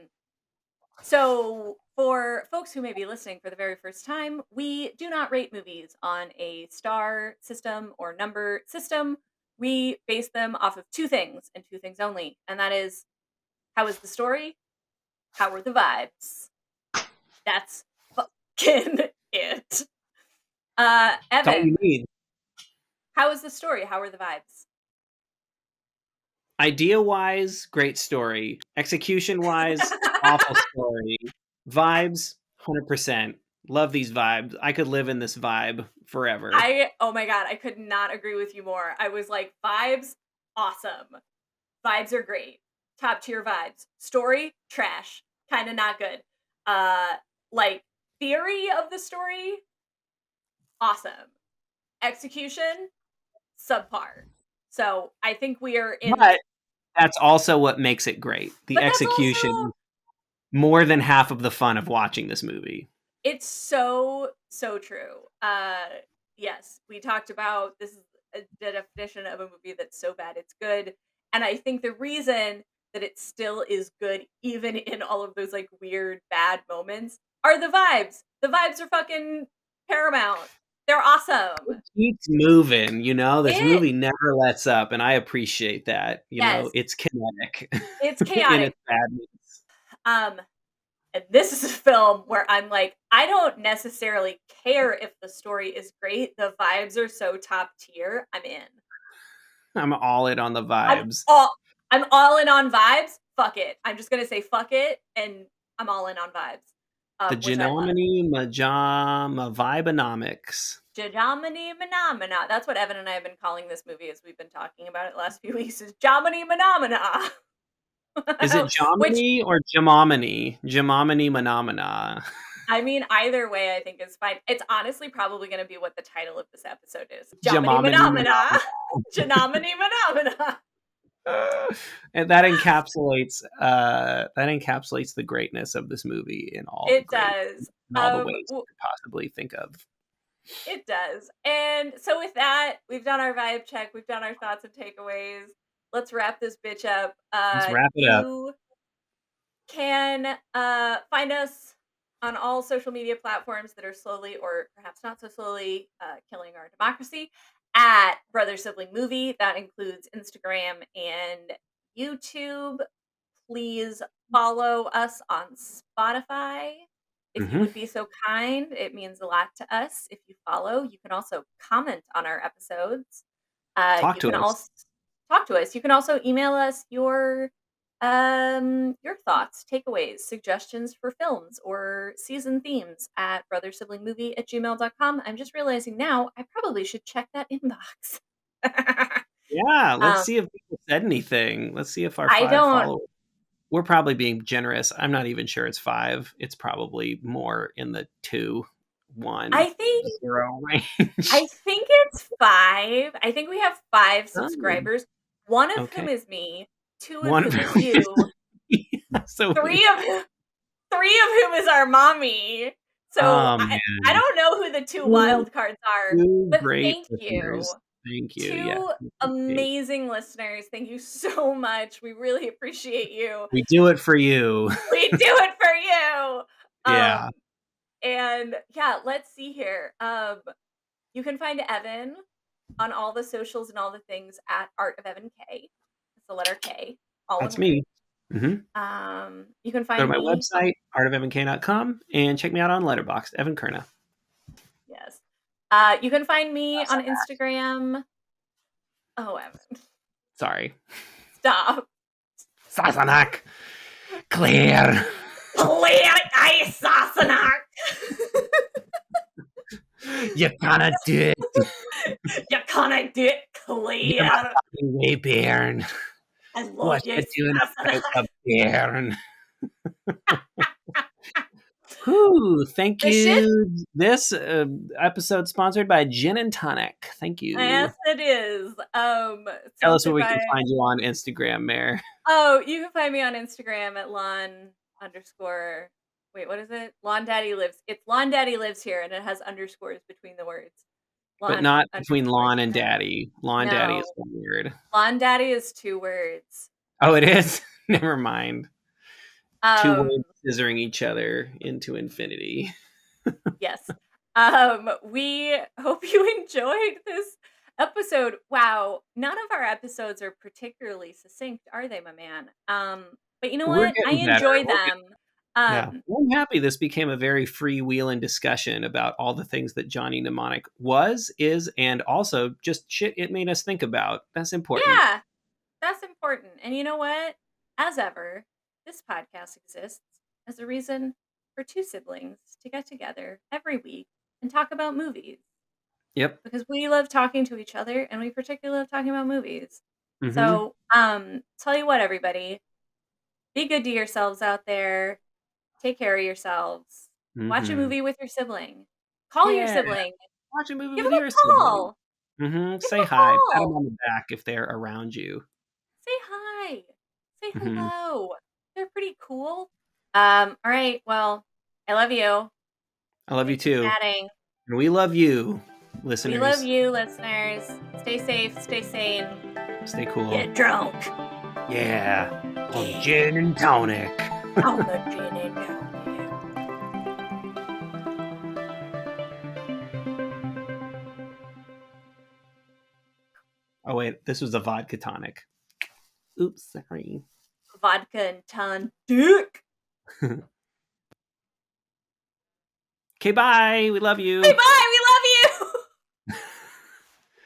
So, for folks who may be listening for the very first time, we do not rate movies on a star system or number system. We base them off of two things and two things only, and that is, how is the story? How are the vibes? That's fucking it. That's all Evan, you need. how is the story? How are the vibes? Idea wise, great story. Execution wise, awful story. Vibes, 100%. Love these vibes. I could live in this vibe forever. Oh my god, I could not agree with you more. I was like, vibes, awesome. Vibes are great. Top tier vibes. Story, trash. Kind of not good. Uh like theory of the story, awesome. Execution, subpar. So I think we are in, But that's also what makes it great. The but that's execution, also, more than half of the fun of watching this movie. it's so, so true. Yes, we talked about this is the definition of a movie that's so bad it's good. And I think the reason that it still is good, even in all of those like weird bad moments, are the vibes. The vibes are fucking paramount. They're awesome. It keeps moving, this It, movie never lets up, and I appreciate that. yes, It's kinetic it's in chaotic. its badness. Um, and this is a film where I'm like, I don't necessarily care if the story is great. The vibes are so top tier. I'm in. I'm all in on the I'm vibes. all I'm all in on vibes. Fuck it. I'm just gonna say fuck it, and I'm all in on vibes, The which I love. Jommini Majama Vibeonomics. Jommini Mnomena. That's what Evan and I have been calling this movie as we've been talking about it the last few weeks. Is Jommini Mnomena. Is it Which, Jommini or Jamomini? Jamomini Menomina. I mean, either way, I think is fine. It's honestly probably going to be what the title of this episode is. Jommini Jamomini Menomena. Jommini Menomena. And that encapsulates the greatness of this movie in all the It great does. in all the ways you could possibly think of. It does. And so with that, we've done our vibe check. We've done our thoughts and takeaways. Let's wrap this bitch up. Let's wrap it up. You can find us on all social media platforms that are slowly or perhaps not so slowly killing our democracy at Brother Sibling Movie. That includes Instagram and YouTube. Please follow us on Spotify if you Mm-hmm. would be so kind. It means a lot to us if you follow. You can also comment on our episodes. Talk You to can us. also talk to us. You can also email us your thoughts, takeaways, suggestions for films or season themes at brothersiblingmovie@gmail.com. I'm just realizing now I probably should check that inbox. Yeah, let's um, see if people said anything. Let's see if our I 5 don't. followers. We're probably being generous. I'm not even sure it's 5. It's probably more in the 2, 1, I think 0 I range. think it's 5. I think we have 5 Oh, subscribers, one of whom okay. is me, 2 of One whom is really you, so 3 of whom 3 of whom is our mommy. So oh I man. don't know who the 2 Two, wild cards are, two but great thank you. listeners. Thank you. Yeah. 2 amazing listeners. Thank you so much. We really appreciate you. We do it for you. We do it for you. Yeah. And yeah, let's see here. You can find Evan on all the socials and all the things at Art of Evan K. It's the letter K, all That's one word. me. Hmm. You can Go to find my me on, website, artofevank.com, and check me out on Letterboxd, Evan Kerna. yes. You can find me on Instagram. Oh, Evan, Sorry. stop. Sasanak. Claire. Clear ice Sassenach. You cannot do it. You can't do it, You're my Claire. fucking way, Bairn. I love What you, you doing about Sassenach. the Bairn? Whew, thank The shit. you. This episode sponsored by Gin and Tonic. Thank you. Yes, it is. Tell us where Sponsored we by. can find you on Instagram, Mare. Oh, you can find me on Instagram at Lon underscore. Wait, what is it? Lon Daddy lives. It's Lon Daddy lives here, and it has underscores between the words. But Lon not between underscore lawn and Daddy. daddy. Lawn daddy is No, one word. Lon Daddy is 2 words. Oh, it is? Never mind. 2 words Um, scissoring each other into infinity. yes. We hope you enjoyed this episode. Wow, none of our episodes are particularly succinct, are they, my man? But you know We're what? I getting better. enjoy them. Yeah. Um, I'm happy this became a very freewheeling discussion about all the things that Johnny Mnemonic was, is, and also just shit it made us think about. That's important. yeah. That's important. And you know what? As ever, this podcast exists as a reason for 2 siblings to get together every week and talk about movies Yep. because we love talking to each other and we particularly love talking about movies. Mm-hmm. So, tell you what, everybody, be good to yourselves out there. Take care of yourselves. Watch a Mhm. movie with your sibling. Call your Yeah. sibling. Watch a movie Give with them your a sibling. call. Give Say them a hi. Pat them call. on the back if they're around you. Say hi. Say Mhm. hello. They're pretty cool. All right. Well, I love you. I love you Thanks for too. chatting. And we love you, We love listeners. you, listeners. Stay safe. Stay sane. Stay cool. Get drunk. Yeah. On gin and tonic. On the gin and tonic. Oh wait, this was a vodka tonic. Oops, sorry. Vodka and tonic. Okay, bye. We love you. Bye bye. We